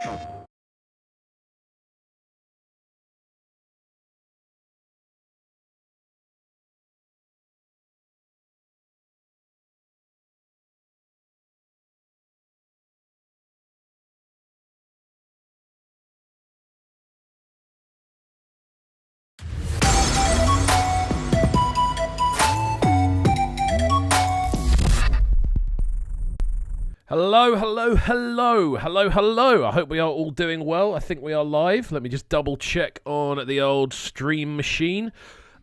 Hello, hello, hello, hello, hello. I hope we are all doing well. I think we are live. Let me just double check on the old stream machine.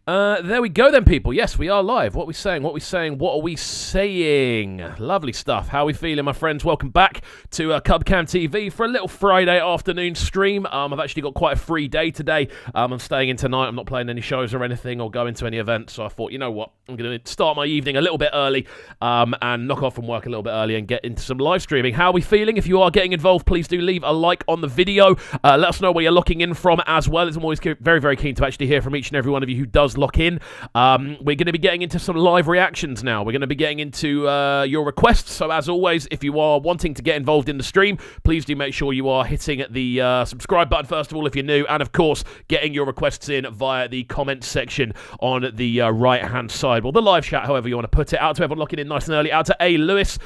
There we go then, people. Yes, we are live. What are we saying? What are we saying? What are we saying? Lovely stuff. How are we feeling, my friends? Welcome back to CubCamTV for a little Friday afternoon stream. I've actually got quite a free day today. I'm staying in tonight. I'm not playing any shows or anything or going to any events. So I thought, you know what? I'm going to start my evening a little bit early and knock off from work a little bit early and get into some live streaming. How are we feeling? If you are getting involved, please do leave a like on the video. Let us know where you're locking in from as well. I'm always very, very keen to actually hear from each and every one of you who does lock in. We're going to be getting into some live reactions now. We're going to be getting into your requests. So as always, if you are wanting to get involved in the stream, please do make sure you are hitting the subscribe button first of all if you're new, and of course getting your requests in via the comments section on the right hand side. Well, the live chat, however you want to put it. Out to everyone locking in nice and early. Out to A. Lewis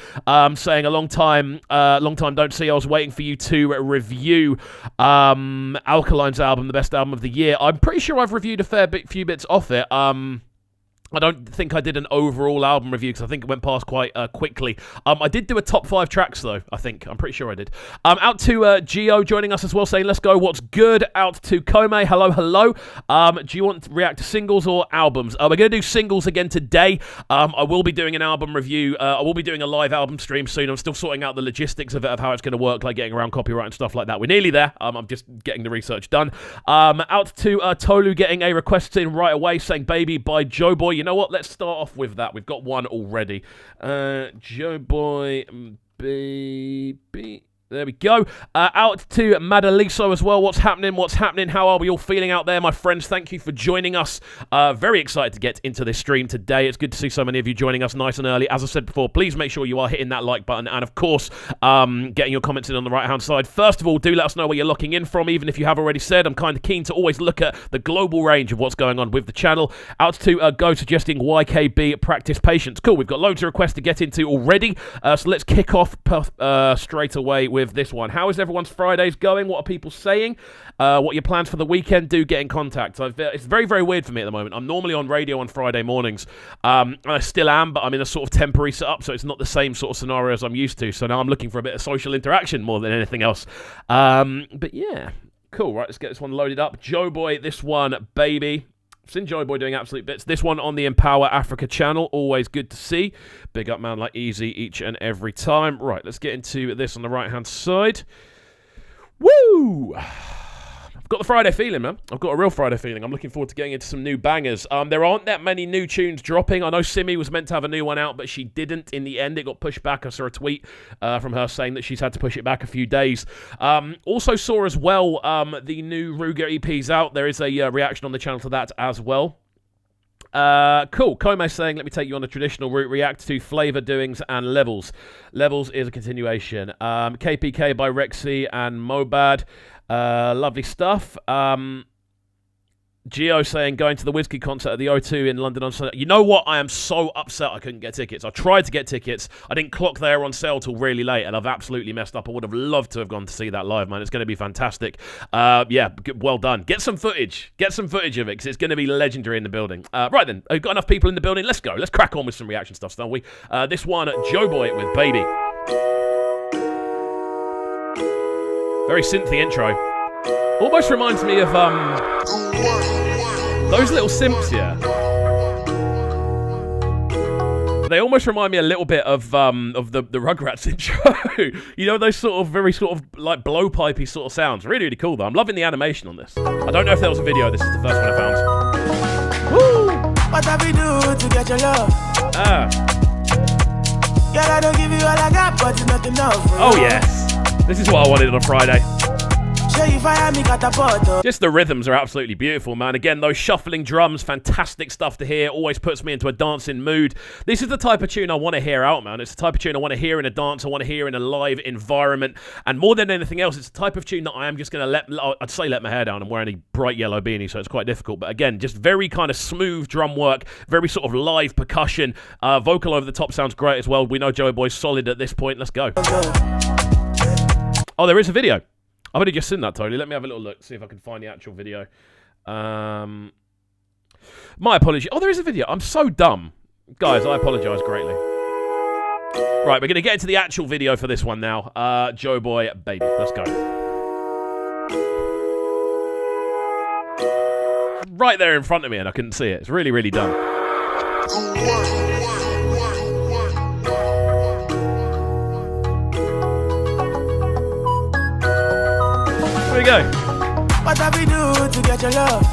saying a long time don't see. I was waiting for you to review Alkaline's album, the best album of the year. I'm pretty sure I've reviewed a few bits off it. I don't think I did an overall album review because I think it went past quite quickly. I did do a top 5 tracks though, I think. I'm pretty sure I did. Out to Geo joining us as well, saying, let's go, what's good? Out to Kome, hello, hello. Do you want to react to singles or albums? We're going to do singles again today. I will be doing an album review. I will be doing a live album stream soon. I'm still sorting out the logistics of it, of how it's going to work, like getting around copyright and stuff like that. We're nearly there. I'm just getting the research done. Out to Tolu getting a request in right away, saying Baby by Joeboy. You know what? Let's start off with that. We've got one already. Joeboy, baby. There we go. Out to Madaliso as well. What's happening? What's happening? How are we all feeling out there, my friends? Thank you for joining us. Very excited to get into this stream today. It's good to see so many of you joining us nice and early. As I said before, please make sure you are hitting that like button and, of course, getting your comments in on the right-hand side. First of all, do let us know where you're locking in from, even if you have already said. I'm kind of keen to always look at the global range of what's going on with the channel. Out to Go suggesting YKB practice patience. Cool. We've got loads of requests to get into already. So let's kick off straight away with this one. How is everyone's Fridays going? What are people saying? What are your plans for the weekend? Do get in contact. It's very, very weird for me at the moment. I'm normally on radio on Friday mornings. And I still am, but I'm in a sort of temporary setup, so it's not the same sort of scenario as I'm used to. So now I'm looking for a bit of social interaction more than anything else. But yeah, cool. Right, let's get this one loaded up. Joeboy, this one, baby. I've seen Joeboy doing absolute bits. This one on the Empower Africa channel. Always good to see. Big up, man, like easy each and every time. Right, let's get into this on the right-hand side. Woo! I've got the Friday feeling, man. I've got a real Friday feeling. I'm looking forward to getting into some new bangers. There aren't that many new tunes dropping. I know Simi was meant to have a new one out, but she didn't in the end. It got pushed back. I saw a tweet from her saying that she's had to push it back a few days. Also saw as well the new Ruger EP's out. There is a reaction on the channel to that as well. Cool. Kome saying, let me take you on a traditional route. React to Flavour doings and Levels. Levels is a continuation. KPK by Rexxie and Mohbad. Lovely stuff. Geo saying, going to the Whiskey concert at the O2 in London on Sunday. You know what? I am so upset I couldn't get tickets. I tried to get tickets. I didn't clock they were on sale till really late, and I've absolutely messed up. I would have loved to have gone to see that live, man. It's going to be fantastic. Yeah, well done. Get some footage. Get some footage of it, because it's going to be legendary in the building. Right then, we've got enough people in the building. Let's go. Let's crack on with some reaction stuff, don't we? This one, Joeboy with Baby. Very synthy intro. Almost reminds me of those little simps, yeah. They almost remind me a little bit of the Rugrats intro. You know, those sort of very sort of like blowpipey sort of sounds. Really, really cool though. I'm loving the animation on this. I don't know if there was a video. This is the first one I found. Woo! What have we do to get your love? Girl, I don't give you all I got, but it's not enough. Oh yes, this is what I wanted on a Friday. Just the rhythms are absolutely beautiful, man. Again, those shuffling drums, fantastic stuff to hear. Always puts me into a dancing mood. This is the type of tune I want to hear out, man. It's the type of tune I want to hear in a dance. I want to hear in a live environment. And more than anything else, it's the type of tune that I am just going to let my hair down. I'm wearing a bright yellow beanie, so it's quite difficult. But again, just very kind of smooth drum work, very sort of live percussion. Vocal over the top sounds great as well. We know Joeboy's solid at this point. Let's go. Oh, there is a video. I've already just seen that, Tony. Let me have a little look, see if I can find the actual video. My apologies. Oh, there is a video. I'm so dumb. Guys, I apologise greatly. Right, we're going to get into the actual video for this one now. Joeboy, baby. Let's go. Right there in front of me, and I couldn't see it. It's really, really dumb. Here we go. What have we do to get your love?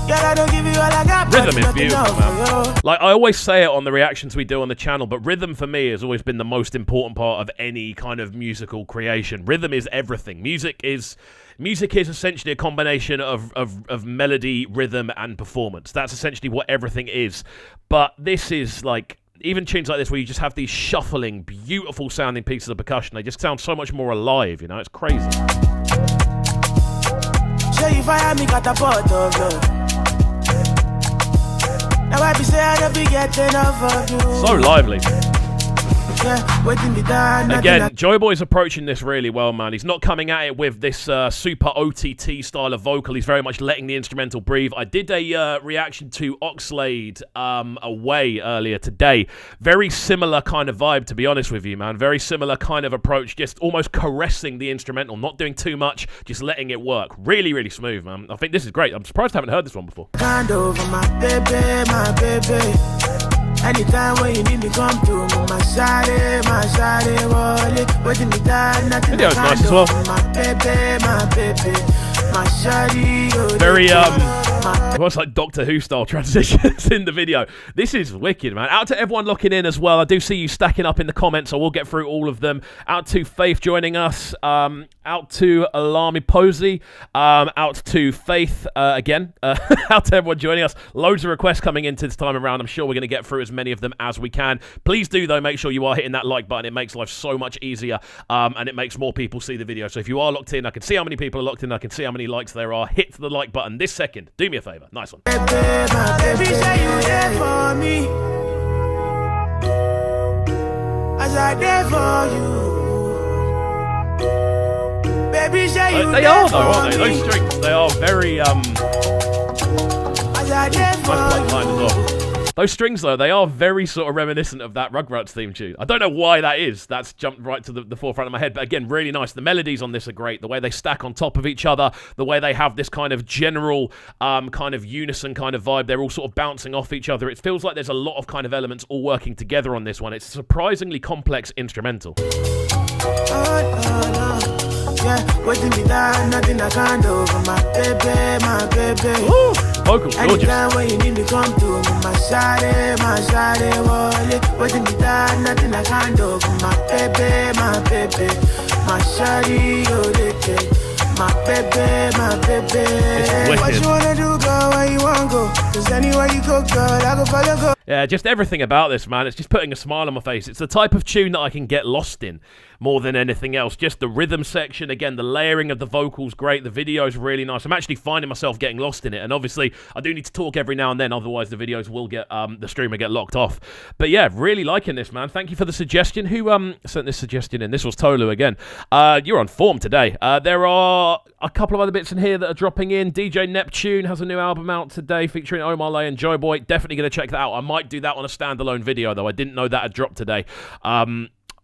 Girl, I don't give you all I got. Rhythm is beautiful, man. Like, I always say it on the reactions we do on the channel, but rhythm for me has always been the most important part of any kind of musical creation. Rhythm is everything. Music is essentially a combination of melody, rhythm, and performance. That's essentially what everything is. But this is like, even tunes like this where you just have these shuffling, beautiful sounding pieces of percussion, they just sound so much more alive, you know? It's crazy. Show you fire, me got a pot of love. Now I be say I don't be getting enough of you. So lively. Yeah, again, Joeboy's approaching this really well, man. He's not coming at it with this super OTT style of vocal. He's very much letting the instrumental breathe. I did a reaction to Oxlade Away earlier today. Very similar kind of vibe, to be honest with you, man. Very similar kind of approach, just almost caressing the instrumental, not doing too much, just letting it work. Really, really smooth, man. I think this is great. I'm surprised I haven't heard this one before. Hand over my baby, my baby. Anytime when you need me, come through. My shawty, wallet. Waiting me down, nothing. Video's nice as well. My baby, my shawty. Very, it was like Doctor Who style transitions in the video. This is wicked, man. Out to everyone locking in as well. I do see you stacking up in the comments, so we'll get through all of them. Out to Faith joining us. Out to Alami Posey. Out to Faith again. Out to everyone joining us. Loads of requests coming into this time around. I'm sure we're going to get through as many of them as we can. Please do, though, make sure you are hitting that like button. It makes life so much easier, and it makes more people see the video. So if you are locked in, I can see how many people are locked in. I can see how many likes there are. Hit the like button this second. Do me a favour. Nice one. My baby, say you there for me. As I there for you. Baby, say you they are, though, aren't they? Those strings, they are very, nice blood line as well. Those strings, though, they are very sort of reminiscent of that Rugrats theme tune. I don't know why that is. That's jumped right to the forefront of my head. But again, really nice. The melodies on this are great. The way they stack on top of each other. The way they have this kind of general kind of unison kind of vibe. They're all sort of bouncing off each other. It feels like there's a lot of kind of elements all working together on this one. It's a surprisingly complex instrumental. Yeah, waiting me down, nothing I can't do for my baby. Ooh, vocals, gorgeous. Anytime when you need me, come to my shawty, wallet. Waiting me down, nothing I can't do for my baby. My shawty, my baby. What you wanna do, girl, where you wanna go? Cause anywhere you go, girl, I go follow, go. Yeah, just everything about this, man. It's just putting a smile on my face. It's the type of tune that I can get lost in more than anything else. Just the rhythm section, again, the layering of the vocals, great. The video is really nice. I'm actually finding myself getting lost in it. And obviously, I do need to talk every now and then. Otherwise, the videos will get, the stream will get locked off. But yeah, really liking this, man. Thank you for the suggestion. Who sent this suggestion in? This was Tolu again. You're on form today. There are a couple of other bits in here that are dropping in. DJ Neptune has a new album out today featuring Marley and Joeboy. Definitely going to check that out. I might do that on a standalone video, though. I didn't know that had dropped today.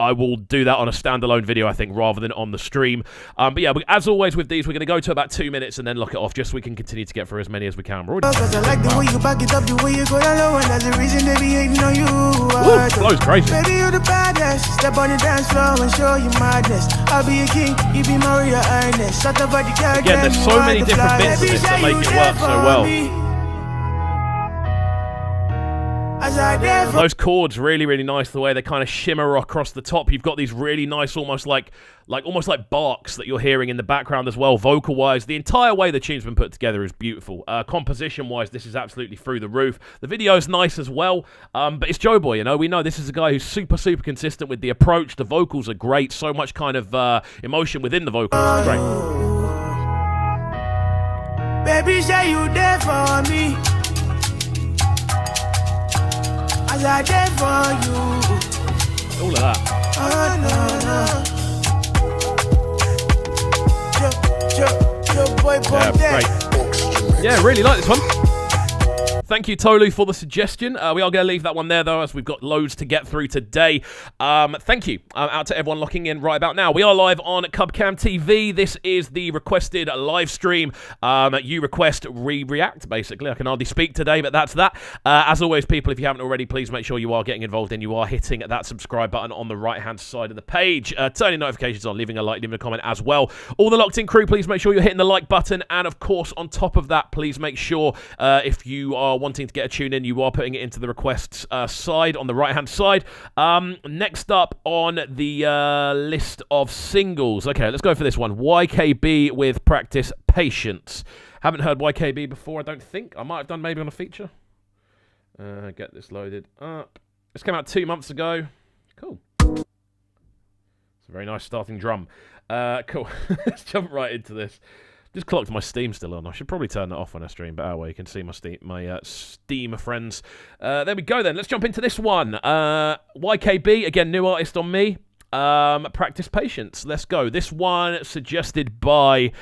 I will do that on a standalone video, I think, rather than on the stream. But yeah, as always with these, we're going to go to about 2 minutes and then lock it off, just so we can continue to get through as many as we can. We're already... I like the way you back it up, the way you go down low, and that's the reason they be hating on you. Ooh, flow's crazy. Baby, you the baddest. Step on the dance floor and show you madness. I'll be a king, you be Maria Ernest. Shut up, body girl. Again, there's so many different bits of this that make it work so well. Those chords really, really nice. The way they kind of shimmer across the top. You've got these really nice, almost like barks that you're hearing in the background as well, vocal-wise. The entire way the tune's been put together is beautiful. Composition-wise, this is absolutely through the roof. The video's nice as well, but it's Joeboy, you know. We know this is a guy who's super, super consistent with the approach. The vocals are great. So much kind of emotion within the vocals. It's great. Baby, say you there for me. As I there for you. All of that. Oh, no. Joeboy, yeah, great. Yeah, really like this one. Thank you, Tolu, for the suggestion. We are going to leave that one there, though, as we've got loads to get through today. Thank you out to everyone locking in right about now. We are live on CubCamTV. This is the requested live stream. You request, we react, basically. I can hardly speak today, but that's that. As always, people, if you haven't already, please make sure you are getting involved and you are hitting that subscribe button on the right-hand side of the page. Turning notifications on, leaving a like, leaving a comment as well. All the locked-in crew, please make sure you're hitting the like button. And, of course, on top of that, please make sure if you are wanting to get a tune in, you are putting it into the requests side on the right hand side. Next up on the list of singles, okay, let's go for this one. YKB with Practice Patience. Haven't heard YKB before, I don't think. I might have done maybe on a feature. Get this loaded up. This came out 2 months ago. Cool. It's a very nice starting drum. Cool. Let's jump right into this. Just clocked my Steam still on. I should probably turn that off when I stream, but you can see my Steam friends. There we go then. Let's jump into this one. YKB, again, new artist on me. Practice Patience. Let's go. This one suggested by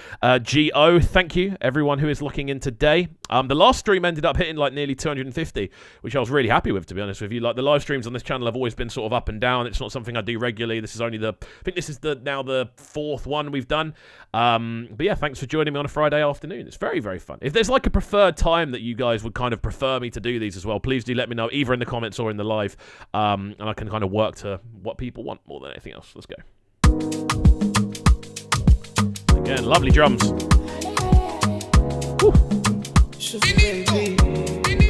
G.O. Thank you, everyone who is looking in today. The last stream ended up hitting like nearly 250, which I was really happy with, to be honest with you. Like, the live streams on this channel have always been sort of up and down. It's not something I do regularly. This is only I think this is now the 4th one we've done. But yeah, thanks for joining me on a Friday afternoon. It's very, very fun. If there's like a preferred time that you guys would kind of prefer me to do these as well, please do let me know, either in the comments or in the live. And I can kind of work to what people want more than anything else. Let's go. Again, lovely drums. Woo. A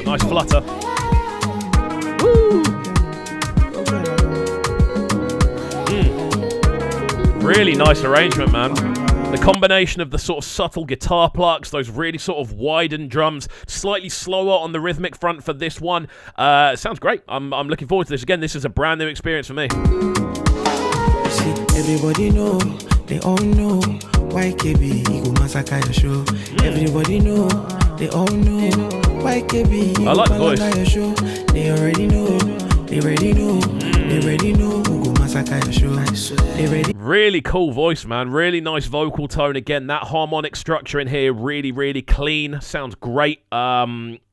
nice flutter. Woo. Really nice arrangement, man. The combination of the sort of subtle guitar plucks, those really sort of widened drums, slightly slower on the rhythmic front for this one. Sounds great. I'm looking forward to this. Again, this is a brand new experience for me. See, everybody know, they all know, YKB, he go massacre the show. Everybody know, they all know, YKB, I like the voice. Show. They already know, they already know, they already know who go massacre the show. They ready. Really cool voice, man. Really nice vocal tone. Again, that harmonic structure in here, really, really clean. Sounds great.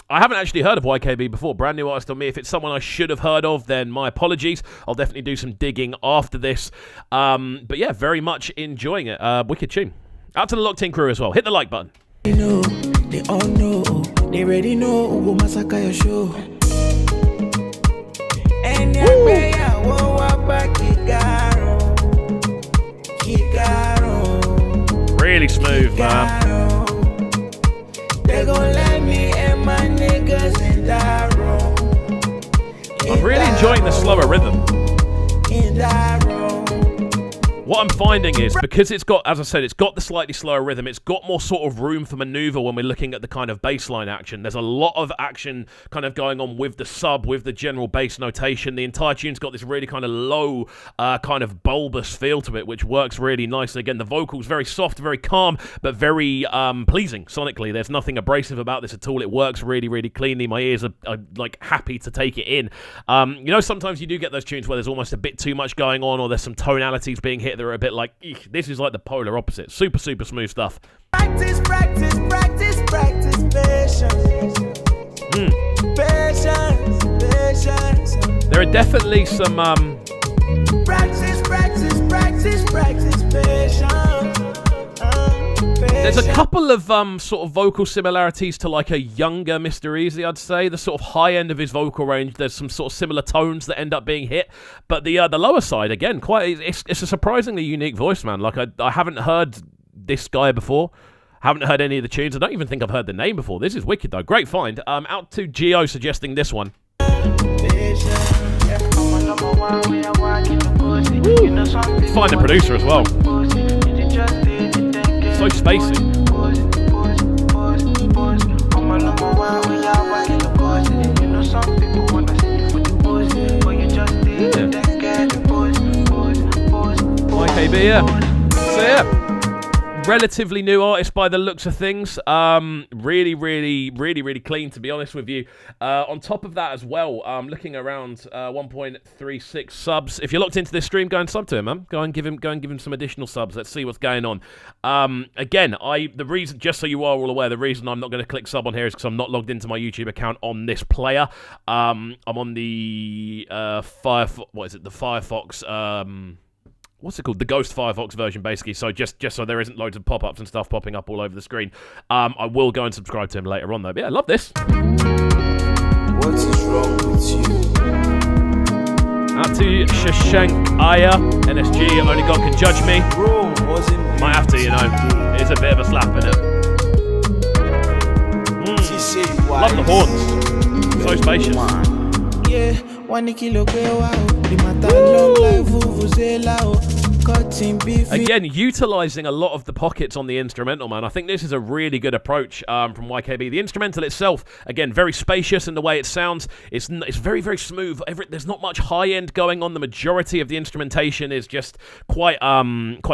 I haven't actually heard of YKB before. Brand new artist on me. If it's someone I should have heard of, then my apologies. I'll definitely do some digging after this. But yeah, very much enjoying it. Wicked tune. Out to the locked in crew as well. Hit the like button. They know, they all know, they already know who go massacre your show. And really smooth, man. They gon' let me and my niggas in that room. I'm really enjoying the slower rhythm. In that room. What I'm finding is, because it's got, as I said, it's got the slightly slower rhythm, it's got more sort of room for maneuver when we're looking at the kind of bass line action. There's a lot of action kind of going on with the sub, with the general bass notation. The entire tune's got this really kind of low, kind of bulbous feel to it, which works really nicely. Again, the vocals very soft, very calm, but very pleasing sonically. There's nothing abrasive about this at all. It works really, really cleanly. My ears are like happy to take it in. You know, sometimes you do get those tunes where there's almost a bit too much going on, or there's some tonalities being hit that are a bit like, eek. This is like the polar opposite. Super, super smooth stuff. Practice, practice, practice, practice, patience. Patience, patience. There are definitely some practice, practice, practice, practice, patience. There's a couple of sort of vocal similarities to like a younger Mr. Easy, I'd say. The sort of high end of his vocal range, there's some sort of similar tones that end up being hit. But the lower side, again, it's a surprisingly unique voice, man. Like, I haven't heard this guy before. Haven't heard any of the tunes. I don't even think I've heard the name before. This is wicked, though. Great find. Out to Gio suggesting this one. Find the producer as well. So spacey. YKB, yeah. So yeah, relatively new artist by the looks of things. Really clean, to be honest with you. On top of that as well, looking around 1.36 subs. If you're locked into this stream, go and sub to him, man. Go and give him some additional subs. Let's see what's going on. Again, the reason, just so you are all aware, the reason I'm not going to click sub on here is because I'm not logged into my YouTube account on this player. I'm on the Firefox. What's it called? The Ghost Firefox version, basically. So just so there isn't loads of pop-ups and stuff popping up all over the screen. I will go and subscribe to him later on, though. But yeah, I love this. What is wrong with you? Out to Shashank Aya, NSG. Only God can judge me. Might have to, you know. It's a bit of a slap, innit? Love the horns. So spacious. Yeah, 1 kilo the matter long like vuvuzela. Again, utilising a lot of the pockets on the instrumental, man. I think this is a really good approach from YKB. The instrumental itself, again, very spacious in the way it sounds. It's very, very smooth. There's not much high end going on. The majority of the instrumentation is just quite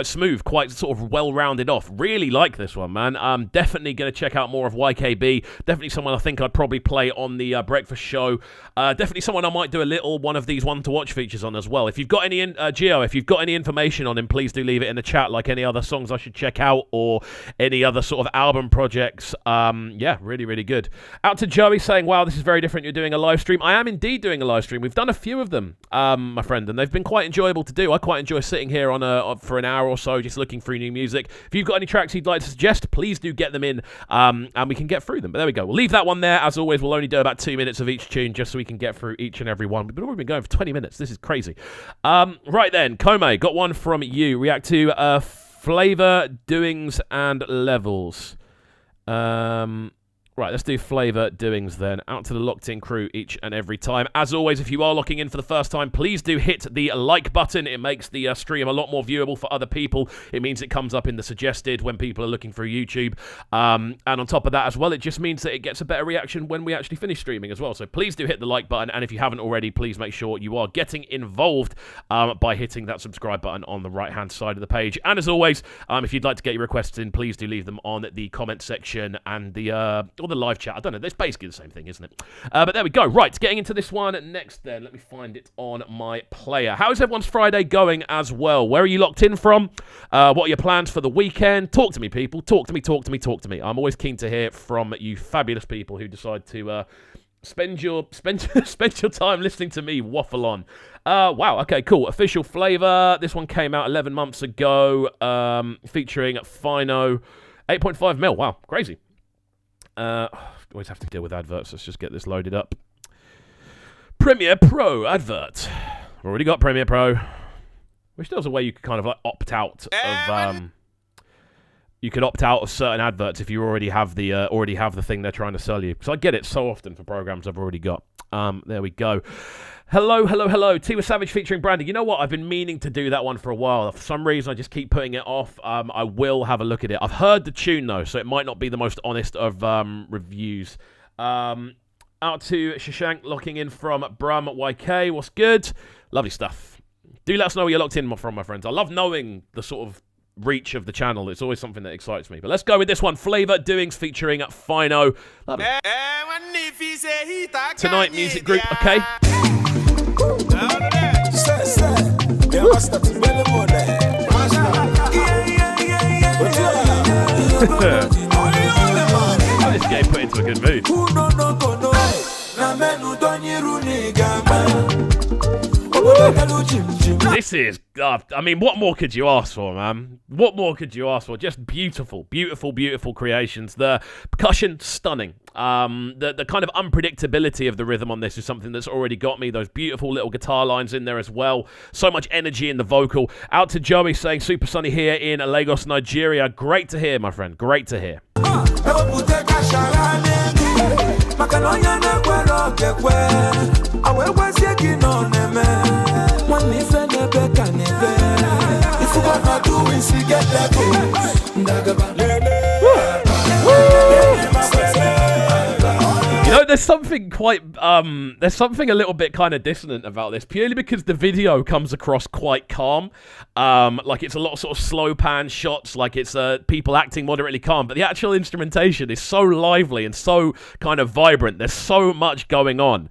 smooth, quite sort of well rounded off. Really like this one, man. I'm definitely going to check out more of YKB. Definitely someone I think I'd probably play on the breakfast show. Definitely someone I might do a little one of these one to watch features on as well. If you've got any Gio, if you've got any information on him, please do leave it in the chat, like any other songs I should check out or any other sort of album projects. Yeah, really good. Out to Joey saying, wow, this is very different. You're doing a live stream. I am indeed doing a live stream. We've done a few of them, my friend, and they've been quite enjoyable to do. I quite enjoy sitting here for an hour or so, just looking through new music. If you've got any tracks you'd like to suggest, please do get them in, and we can get through them. But there we go. We'll leave that one there. As always, we'll only do about 2 minutes of each tune, just so we can get through each and every one. We've already been going for 20 minutes. This is crazy. Right then, Kome, got one from you. React to Flavour, Doings, and Levels. Right, let's do Flavour, Doings then. Out to the locked-in crew each and every time. As always, if you are locking in for the first time, please do hit the like button. It makes the stream a lot more viewable for other people. It means it comes up in the suggested when people are looking through YouTube. And on top of that as well, it just means that it gets a better reaction when we actually finish streaming as well. So please do hit the like button. And if you haven't already, please make sure you are getting involved by hitting that subscribe button on the right-hand side of the page. And as always, if you'd like to get your requests in, please do leave them on the comment section and or the live chat. I don't know. It's basically the same thing, isn't it? But there we go. Right, getting into this one next then. Let me find it on my player. How's everyone's Friday going as well? Where are you locked in from? What are your plans for the weekend? Talk to me, people. Talk to me. I'm always keen to hear from you fabulous people who decide to spend your time listening to me waffle on. Wow, okay, cool. Official Flavour. This one came out 11 months ago, featuring Fino. 8.5 mil. Wow, crazy. Always have to deal with adverts. Let's just get this loaded up. Premiere Pro advert. We've already got Premiere Pro. Wish there was a way you could kind of like opt out of. You could opt out of certain adverts if you already have the thing they're trying to sell you. Because I get it so often for programs I've already got. There we go. Hello. Tiwa Savage featuring Brandy. You know what? I've been meaning to do that one for a while. For some reason, I just keep putting it off. I will have a look at it. I've heard the tune, though, so it might not be the most honest of reviews. Out to Shashank, locking in from Brum YK. What's good? Lovely stuff. Do let us know where you're locked in from, my friends. I love knowing the sort of reach of the channel. It's always something that excites me. But let's go with this one. Flavour, Doings featuring Fino. Lovely. Tonight Music Group, okay? This game put into a good mood. This is, I mean, what more could you ask for, man? What more could you ask for? Just beautiful creations. The percussion, stunning. The kind of unpredictability of the rhythm on this is something that's already got me. Those beautiful little guitar lines in there as well. So much energy in the vocal. Out to Joey saying, super sunny here in Lagos, Nigeria. Great to hear, my friend. Great to hear. You know, there's something there's something a little bit kind of dissonant about this, purely because the video comes across quite calm. Like it's a lot of sort of slow pan shots, like it's people acting moderately calm, but the actual instrumentation is so lively and so kind of vibrant. There's so much going on.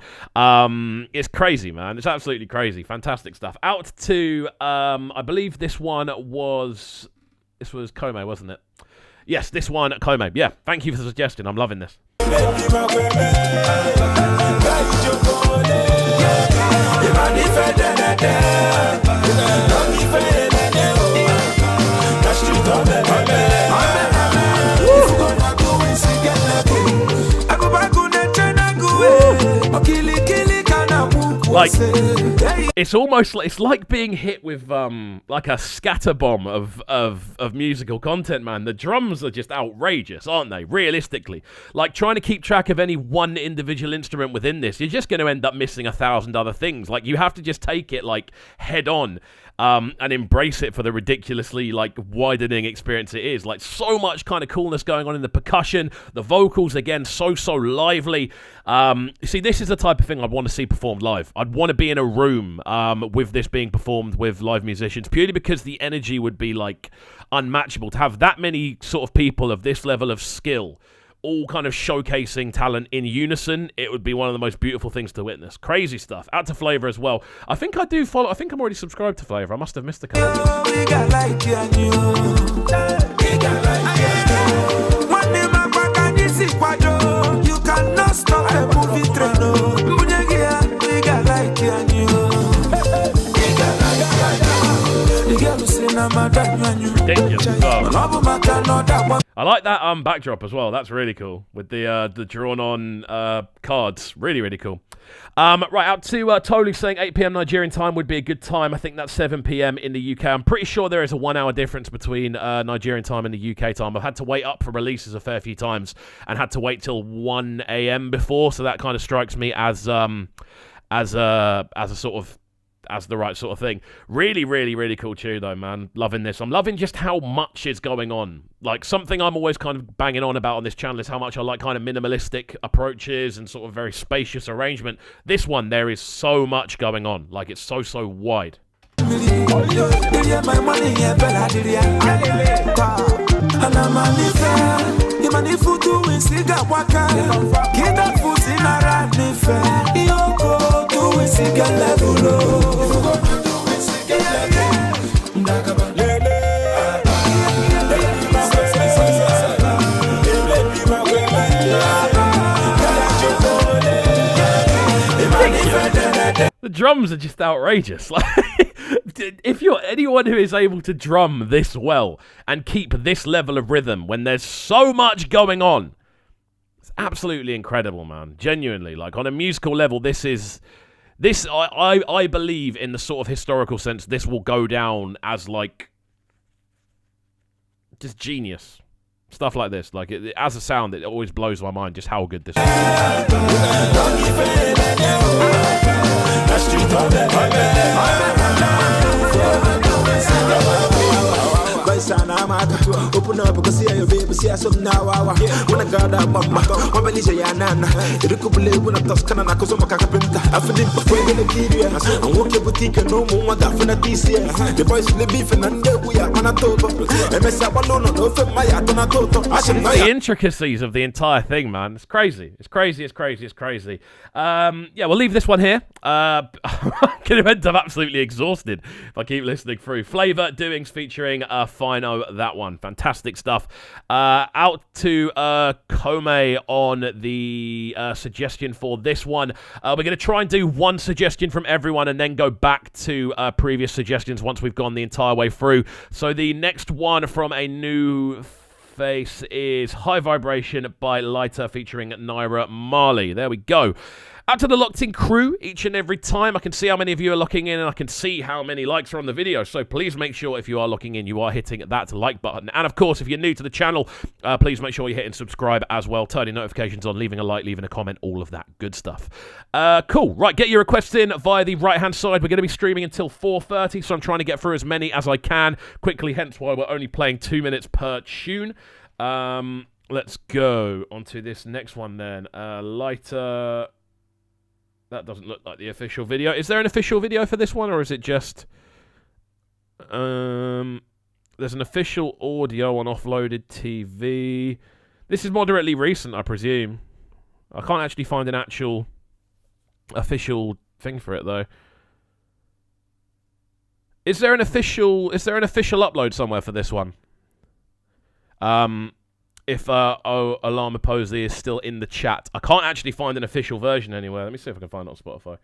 It's crazy, man. It's absolutely crazy. Fantastic stuff. Out to, I believe this was Kome, wasn't it? Yes, this one, Kome. Yeah, thank you for the suggestion. I'm loving this. Like, it's almost like, it's like being hit with like a scatter bomb of musical content, man. The drums are just outrageous, aren't they? Realistically, like trying to keep track of any one individual instrument within this, you're just going to end up missing 1,000 other things. Like, you have to just take it like head on. And embrace it for the ridiculously like widening experience it is. Like, so much kind of coolness going on in the percussion, the vocals again, so lively. You see, this is the type of thing I'd want to see performed live. I'd want to be in a room with this being performed with live musicians, purely because the energy would be like unmatchable. To have that many sort of people of this level of skill all kind of showcasing talent in unison, it would be one of the most beautiful things to witness. Crazy stuff. Out to Flavour as well. I think I do follow. I think I'm already subscribed to Flavour. I must have missed a couple. You cannot stop a movie train. I like that backdrop as well. That's really cool with the drawn on cards. Really cool. Right, out to Tolu saying 8 p.m. Nigerian time would be a good time. I think that's 7 p.m. in the UK. I'm pretty sure there is a 1 hour difference between Nigerian time and the UK time. I've had to wait up for releases a fair few times and had to wait till 1 a.m. before, so that kind of strikes me as a sort of as the right sort of thing. Really cool tune though, man. Loving this. I'm loving just how much is going on. Like, something I'm always kind of banging on about on this channel is how much I like kind of minimalistic approaches and sort of very spacious arrangement. This one, there is so much going on. Like, it's so wide. The drums are just outrageous. Like, if you're anyone who is able to drum this well and keep this level of rhythm when there's so much going on, it's absolutely incredible, man. Genuinely, like, on a musical level, I believe, in the sort of historical sense, this will go down as like just genius. Stuff like this, like as a sound, it always blows my mind just how good this is. Open up because see your baby, see some now. When I got that mama, when I say nana, it could be when I toss canana, cause I'm a carpenter. I feel it before the video. I'm walking boutique and no more that for this year. The boys live beef and we are on a total. The intricacies of the entire thing, man. It's crazy. It's crazy. Yeah, we'll leave this one here. I'm going to end up absolutely exhausted if I keep listening through. Flavour Doings featuring Fino, that one. Fantastic stuff. Out to Kome on the suggestion for this one. We're going to try and do one suggestion from everyone and then go back to previous suggestions once we've gone the entire way through. So the next one from a new face is High Vibration by Lighter featuring Naira Marley. There we go. Out to the locked-in crew each and every time. I can see how many of you are locking in, and I can see how many likes are on the video. So please make sure if you are locking in, you are hitting that like button. And of course, if you're new to the channel, please make sure you're hitting subscribe as well, turning notifications on, leaving a like, leaving a comment, all of that good stuff. Cool. Right, get your requests in via the right-hand side. We're going to be streaming until 4:30, so I'm trying to get through as many as I can quickly, hence why we're only playing 2 minutes per tune. Let's go on to this next one then. Lighter... That doesn't look like the official video. Is there an official video for this one, or is it just... there's an official audio on offloaded TV. This is moderately recent, I presume. I can't actually find an actual official thing for it, though. Is there an official upload somewhere for this one? If Alarm Posey is still in the chat. I can't actually find an official version anywhere. Let me see if I can find it on Spotify.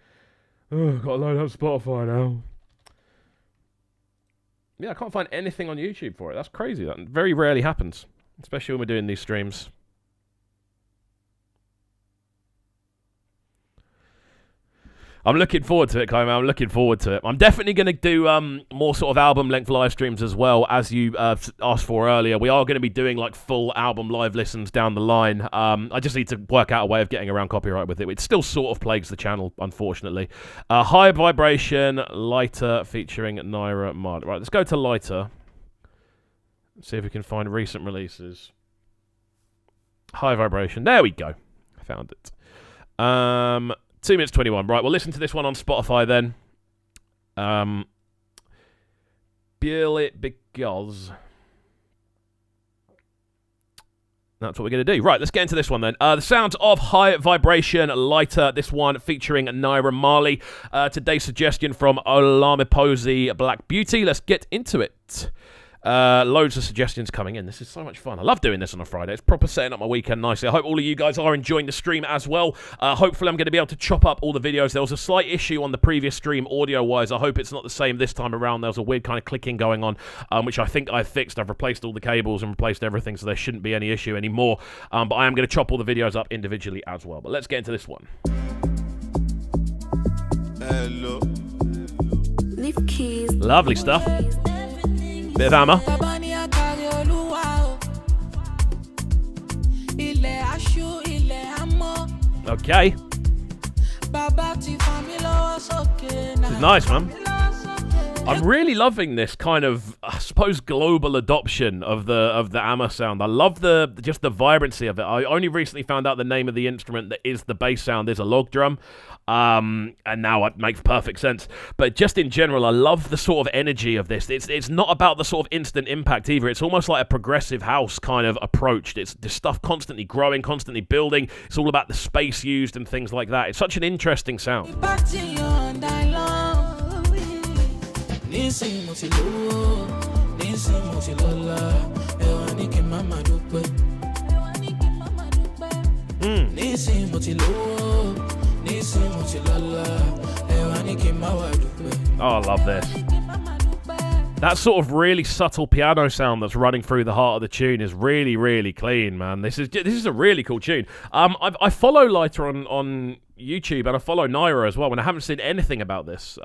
Oh, I've got to load up Spotify now. Yeah, I can't find anything on YouTube for it. That's crazy. That very rarely happens, especially when we're doing these streams. I'm looking forward to it, Kyle. I'm looking forward to it. I'm definitely going to do more sort of album-length live streams as well, as you asked for earlier. We are going to be doing like full album live listens down the line. I just need to work out a way of getting around copyright with it. It still sort of plagues the channel, unfortunately. High Vibration, Lighter, featuring Naira, Marley. Right, let's go to Lighter. Let's see if we can find recent releases. High Vibration. There we go. I found it. 2 minutes 21. Right, we'll listen to this one on Spotify then. Feel it because... That's what we're going to do. Right, let's get into this one then. The sounds of High Vibration, Lighter. This one featuring Naira, Marley. Today's suggestion from Olame Posey, Black Beauty. Let's get into it. Loads of suggestions coming in. This is so much fun. I love doing this on a Friday. It's proper setting up my weekend nicely. I hope all of you guys are enjoying the stream as well. Hopefully I'm going to be able to chop up all the videos. There was a slight issue on the previous stream audio-wise. I hope it's not the same this time around. There was a weird kind of clicking going on, which I think I've fixed. I've replaced all the cables and replaced everything, so there shouldn't be any issue anymore. But I am going to chop all the videos up individually as well. But let's get into this one. Hello. Lovely stuff. Bit of hammer. Okay. This is nice, man. I'm really loving this kind of, I suppose, global adoption of the hammer sound. I love just the vibrancy of it. I only recently found out the name of the instrument that is the bass sound is a log drum. And now it makes perfect sense. But just in general, I love the sort of energy of this. It's not about the sort of instant impact either. It's almost like a progressive house kind of approach. It's the stuff constantly growing, constantly building. It's all about the space used and things like that. It's such an interesting sound. Oh, I love this. That sort of really subtle piano sound that's running through the heart of the tune is really, really clean, man. This is a really cool tune. I follow Lighter on YouTube, and I follow Naira as well, and I haven't seen anything about this.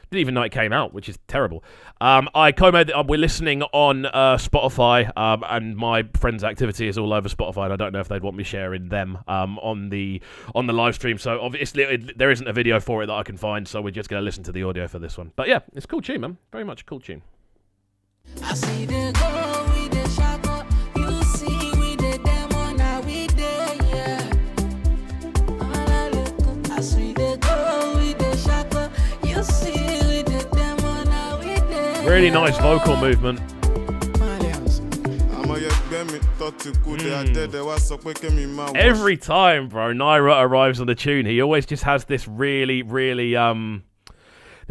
Didn't even know it came out, which is terrible. We're listening on Spotify, and my friend's activity is all over Spotify, and I don't know if they'd want me sharing them on the live stream. So obviously there isn't a video for it that I can find, so we're just going to listen to the audio for this one. But yeah, it's a cool tune, man. Very much a cool tune. I see the girl with the shadow, you see with the demon, now we there, yeah. I see the girl with the shadow, you see. Really nice vocal movement. Every time, bro, Naira arrives on the tune, he always just has this really, really,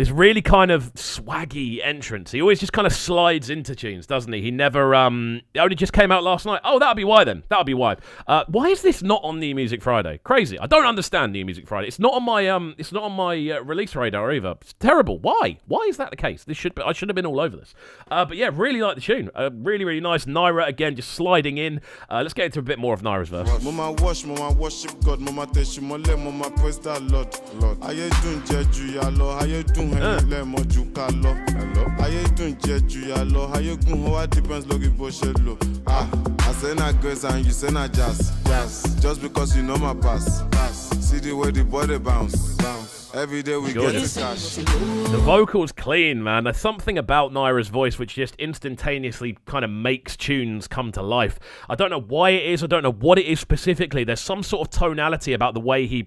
This really kind of swaggy entrance. He always just kind of slides into tunes, doesn't he? He never, it only just came out last night. Oh, that'll be why then. That'll be why. Why is this not on New Music Friday? Crazy. I don't understand New Music Friday. It's not on my release radar either. It's terrible. Why? Why is that the case? I should have been all over this. But yeah, really like the tune. Really, really nice. Naira again, just sliding in. Let's get into a bit more of Naira's verse. Mama wash, mama worship God, mama teshi mole, mama praise the Lord. How you doing, Jeju ya lo? How you doing? Hello. How you doing, Jeju ya lo? How you doing? How depends looking for shelo. I say na grace and you say na jazz. Just because you know my past. See the way the body bounce. Every day we get the cash. The vocal's clean, man. There's something about Naira's voice which just instantaneously kind of makes tunes come to life. I don't know why it is. I don't know what it is specifically. There's some sort of tonality about the way he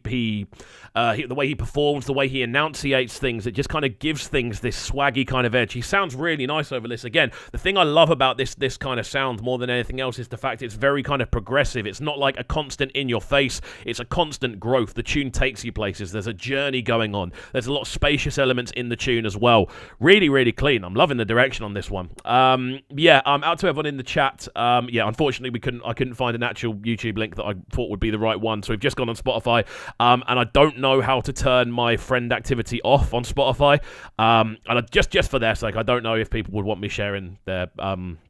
performs, the way he enunciates things. It just kind of gives things this swaggy kind of edge. He sounds really nice over this. Again, the thing I love about this kind of sound more than anything else is the fact it's very kind of progressive. It's not like a constant in your face. It's a constant growth. The tune takes you places. There's a journey going on. There's a lot of spacious elements in the tune as well. Really, really clean. I'm loving the direction on this one. Out to everyone in the chat. Unfortunately I couldn't find an actual YouTube link that I thought would be the right one, so we've just gone on Spotify. And I don't know how to turn my friend activity off on Spotify. And just for their sake, I don't know if people would want me sharing their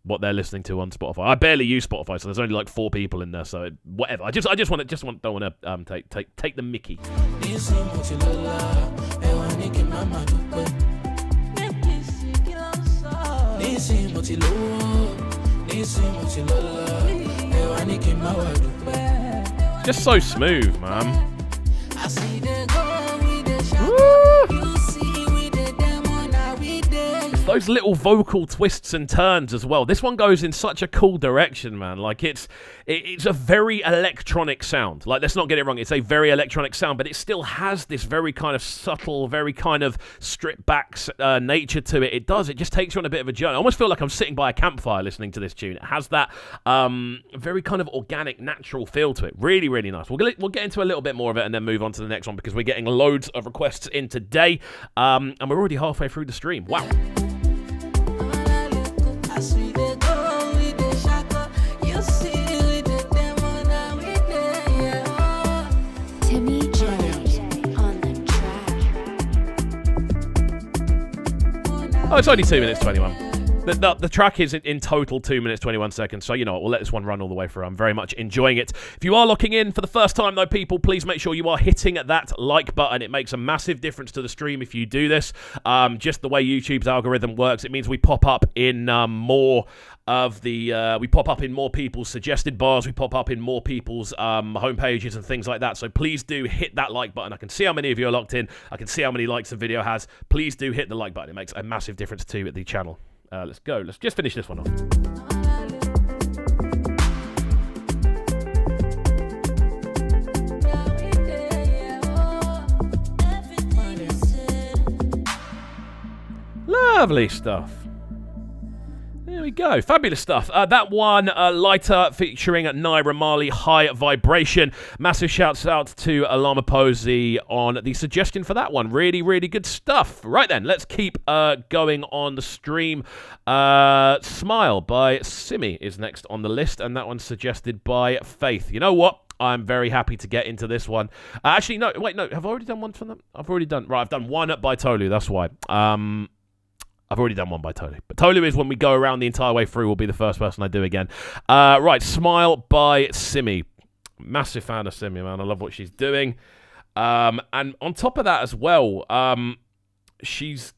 what they're listening to on Spotify. I barely use Spotify, so there's only like 4 people in there. So whatever. I don't want to take the mickey. Just so smooth, man. It's those little vocal twists and turns as well. This one goes in such a cool direction, man. Like it's a very electronic sound. Like, let's not get it wrong. It's a very electronic sound, but it still has this very kind of subtle, very kind of stripped back nature to it. It just takes you on a bit of a journey. I almost feel like I'm sitting by a campfire listening to this tune. It has that very kind of organic, natural feel to it. Really, really nice. We'll get into a little bit more of it and then move on to the next one because we're getting loads of requests in today. And we're already halfway through the stream. Wow. Oh, it's only 2 minutes 21. The track is in total 2 minutes 21 seconds, so you know what, we'll let this one run all the way through. I'm very much enjoying it. If you are locking in for the first time though, people, please make sure you are hitting that like button. It makes a massive difference to the stream if you do this. Just the way YouTube's algorithm works, it means we pop up in more people's suggested bars, we pop up in more people's home pages and things like that. So please do hit that like button. I can see how many of you are locked in. I can see how many likes the video has. Please do hit the like button. It makes a massive difference to the channel. Let's go. Let's just finish this one off. Lovely stuff. There we go. Fabulous stuff. That one, Lighter, featuring Naira, Marley, High Vibration. Massive shouts out to Alama Posey on the suggestion for that one. Really, really good stuff. Right then, let's keep going on the stream. Smile by Simi is next on the list, and that one's suggested by Faith. You know what? I'm very happy to get into this one. Actually, no, wait, no. Have I already done one from them? I've done one by Tolu, that's why. I've already done one by Tolu. But Tolu is when we go around the entire way through, will be the first person I do again. Right, Smile by Simi. Massive fan of Simi, man. I love what she's doing. And on top of that as well, she's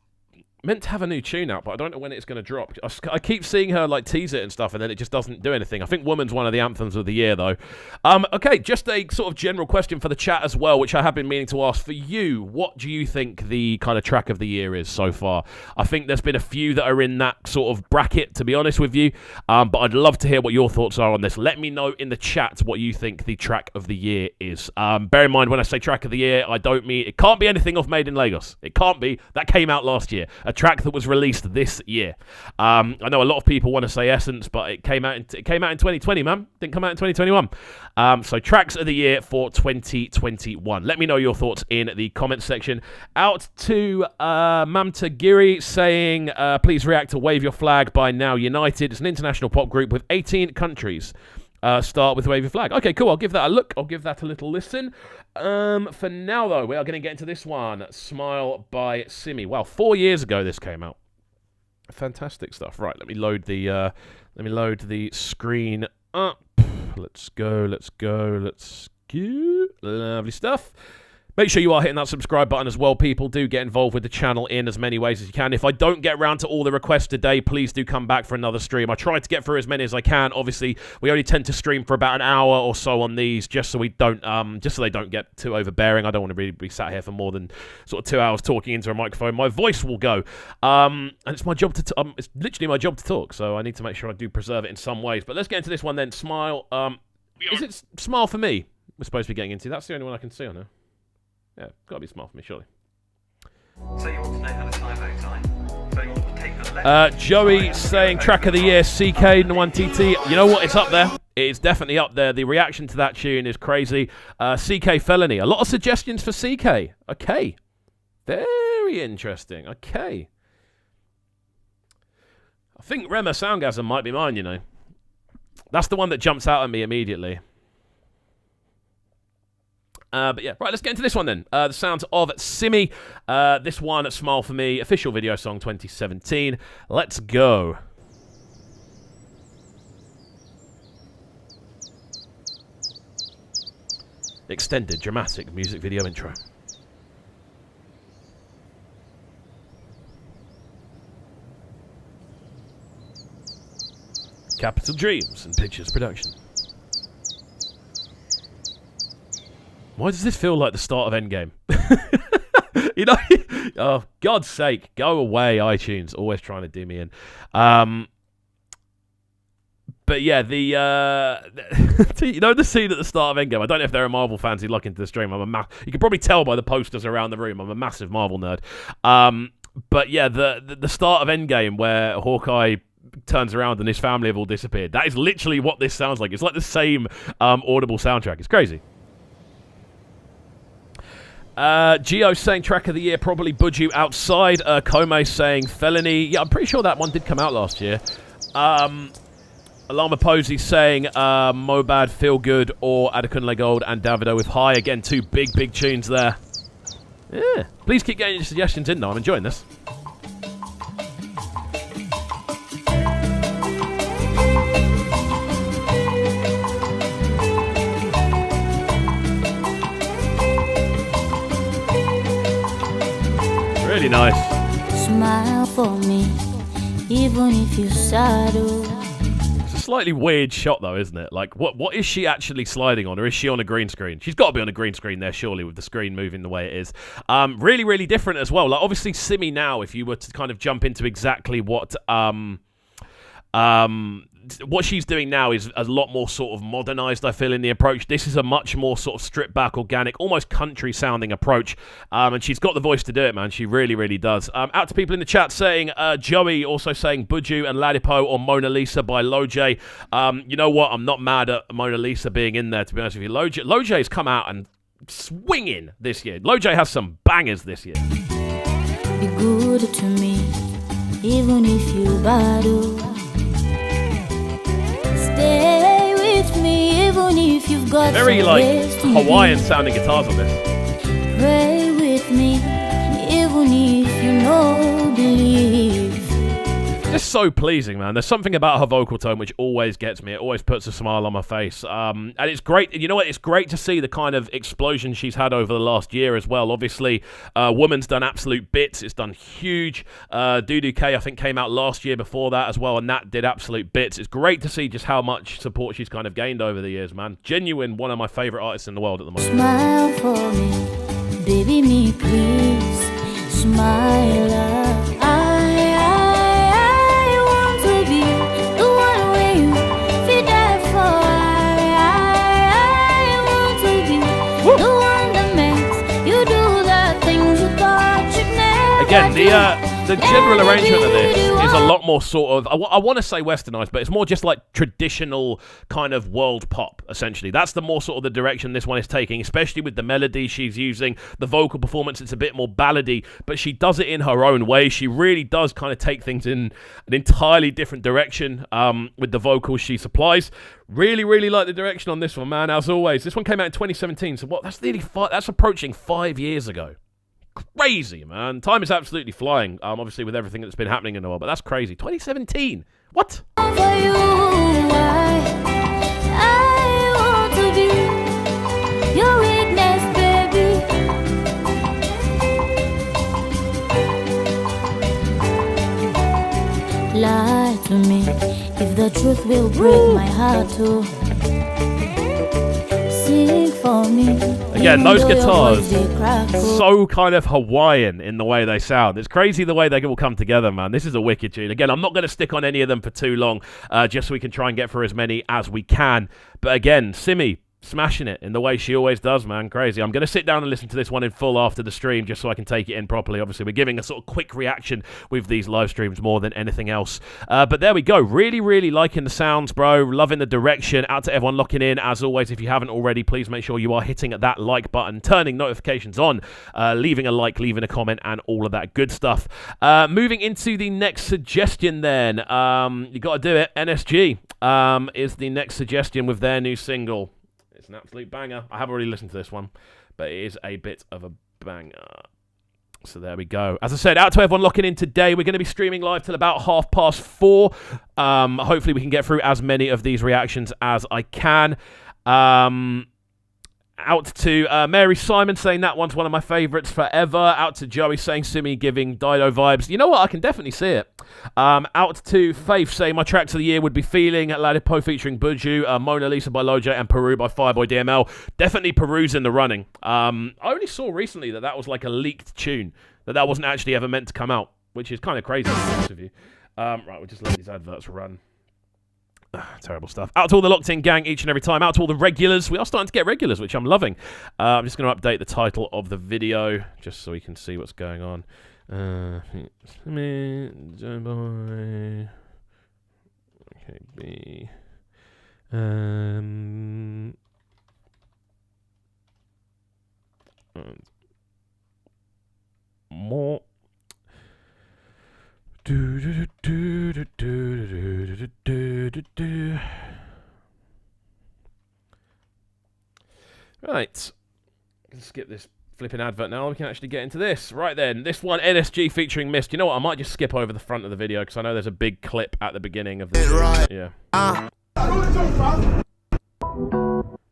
meant to have a new tune out, but I don't know when it's going to drop. I keep seeing her like tease it and stuff, and then it just doesn't do anything. I think Woman's one of the anthems of the year, though. Okay, just a sort of general question for the chat as well, which I have been meaning to ask for you. What do you think the kind of track of the year is so far? I think there's been a few that are in that sort of bracket, to be honest with you, but I'd love to hear what your thoughts are on this. Let me know in the chat what you think the track of the year is. Bear in mind, when I say track of the year, I don't mean, it can't be anything off Made in Lagos. It can't be. That came out last year. A track that was released this year. I know a lot of people want to say Essence, but it came out in 2020, man. Didn't come out in 2021. So tracks of the year for 2021. Let me know your thoughts in the comments section. Out to Mamta Giri saying, please react to Wave Your Flag by Now United. It's an international pop group with 18 countries. Start with Wave Your Flag. Okay, cool. I'll give that a look. I'll give that a little listen. For now, though, we are going to get into this one. Smile by Simi. Wow, 4 years ago this came out. Fantastic stuff. Right, let me load the screen up. Let's go. Lovely stuff. Make sure you are hitting that subscribe button as well, people. Do get involved with the channel in as many ways as you can. If I don't get around to all the requests today, please do come back for another stream. I try to get through as many as I can. Obviously, we only tend to stream for about an hour or so on these, just so we don't, just so they don't get too overbearing. I don't want to really be sat here for more than sort of 2 hours talking into a microphone. My voice will go, and it's my job to. It's literally my job to talk, so I need to make sure I do preserve it in some ways. But let's get into this one then. Smile. Is it Smile for Me? We're supposed to be getting into. That's the only one I can see on here. Yeah, gotta be Smile for Me, surely. So you want to know how to time out time? So you want to take the left. Joey saying track of the year, CK1TT. You know what? It's up there. It's definitely up there. The reaction to that tune is crazy. CK Felony. A lot of suggestions for CK. Okay. Very interesting. Okay. I think Rema Soundgasm might be mine, you know. That's the one that jumps out at me immediately. But yeah, right, let's get into this one then. The sounds of Simi. This one, Smile for Me, official video song 2017. Let's go. Extended dramatic music video intro. Capital Dreams and Pictures Production. Why does this feel like the start of Endgame? You know? Oh, God's sake. Go away, iTunes. Always trying to do me in. But yeah, you know the scene at the start of Endgame? I don't know if there are Marvel fans who look into the stream. You can probably tell by the posters around the room. I'm a massive Marvel nerd. But yeah, the start of Endgame where Hawkeye turns around and his family have all disappeared. That is literally what this sounds like. It's like the same audible soundtrack. It's crazy. Geo saying track of the year, probably Buju Outside. Kome saying Felony. Yeah, I'm pretty sure that one did come out last year. Alama Posey saying Mohbad, Feel Good, or Adekunle Gold and Davido with High. Again, two big tunes there. Yeah. Please keep getting your suggestions in though. I'm enjoying this. Really nice. Smile for me, even if you shadow. It's a slightly weird shot though, isn't it? Like, what is she actually sliding on, or is she on a green screen? She's got to be on a green screen there, surely, with the screen moving the way it is. Really different as well. Like, obviously, Simi now, if you were to kind of jump into exactly what she's doing now is a lot more sort of modernized, I feel, in the approach. This is a much more sort of stripped back, organic, almost country sounding approach. And she's got the voice to do it, man. She really does. Out to people in the chat saying, Joey also saying Buju and Ladipo or Mona Lisa by Loj. You know what? I'm not mad at Mona Lisa being in there, to be honest with you. Loj's come out and swinging this year. Loj has some bangers this year. Be good to me, even if you battle. Stay with me, even if you've got very like Hawaiian sounding guitars on this. Pray with me, even if you know, believe. Just so pleasing, man. There's something about her vocal tone which always gets me. It always puts a smile on my face. And it's great. You know what? It's great to see the kind of explosion she's had over the last year as well. Obviously, Woman's done absolute bits. It's done huge. Dudu K, I think, came out last year before that as well, and that did absolute bits. It's great to see just how much support she's kind of gained over the years, man. Genuine, one of my favourite artists in the world at the moment. Smile for me, baby, me please. Smile. Again, The general arrangement of this is a lot more sort of, I want to say westernized, but it's more just like traditional kind of world pop, essentially. That's the more sort of the direction this one is taking, especially with the melody she's using, the vocal performance. It's a bit more ballady, but she does it in her own way. She really does kind of take things in an entirely different direction with the vocals she supplies. Really, really like the direction on this one, man, as always. This one came out in 2017, so what? That's approaching 5 years ago. Crazy, man. Time is absolutely flying, obviously, with everything that's been happening in the world, but that's crazy. 2017. What? For you, I want to be your witness, baby. Lie to me if the truth will break my heart too. Sing for me. Again, those guitars, so kind of Hawaiian in the way they sound. It's crazy the way they all come together, man. This is a wicked tune. Again, I'm not going to stick on any of them for too long, just so we can try and get through as many as we can. But again, Simi, smashing it in the way she always does, man. Crazy. I'm going to sit down and listen to this one in full after the stream just so I can take it in properly. Obviously, we're giving a sort of quick reaction with these live streams more than anything else. But there we go. Really, really liking the sounds, bro. Loving the direction. Out to everyone locking in. As always, if you haven't already, please make sure you are hitting that like button, turning notifications on, leaving a like, leaving a comment, and all of that good stuff. Moving into the next suggestion then. You got to do it. NSG is the next suggestion with their new single. It's an absolute banger. I have already listened to this one, but it is a bit of a banger. So there we go. As I said, out to everyone locking in today. We're going to be streaming live till about 4:30. Hopefully we can get through as many of these reactions as I can. Out to Mary Simon saying that one's one of my favourites forever. Out to Joey saying Simi giving Dido vibes. You know what? I can definitely see it. Out to Faith saying my tracks of the year would be Feeling, Ladipo featuring Buju, Mona Lisa by Loj, and Peru by Fireboy DML. Definitely Peru's in the running. I only saw recently that was like a leaked tune. That wasn't actually ever meant to come out, which is kind of crazy, to be honest with you. Right, we'll just let these adverts run. Terrible stuff. Out to all the locked in gang each and every time. Out to all the regulars. We are starting to get regulars, which I'm loving. I'm just going to update the title of the video just so we can see what's going on. Simi, Joeboy. Okay, B. And more. Right, let's skip this flipping advert now. We can actually get into this. Right then, this one, NSG featuring Mist. You know what? I might just skip over the front of the video because I know there's a big clip at the beginning of the video. Yeah.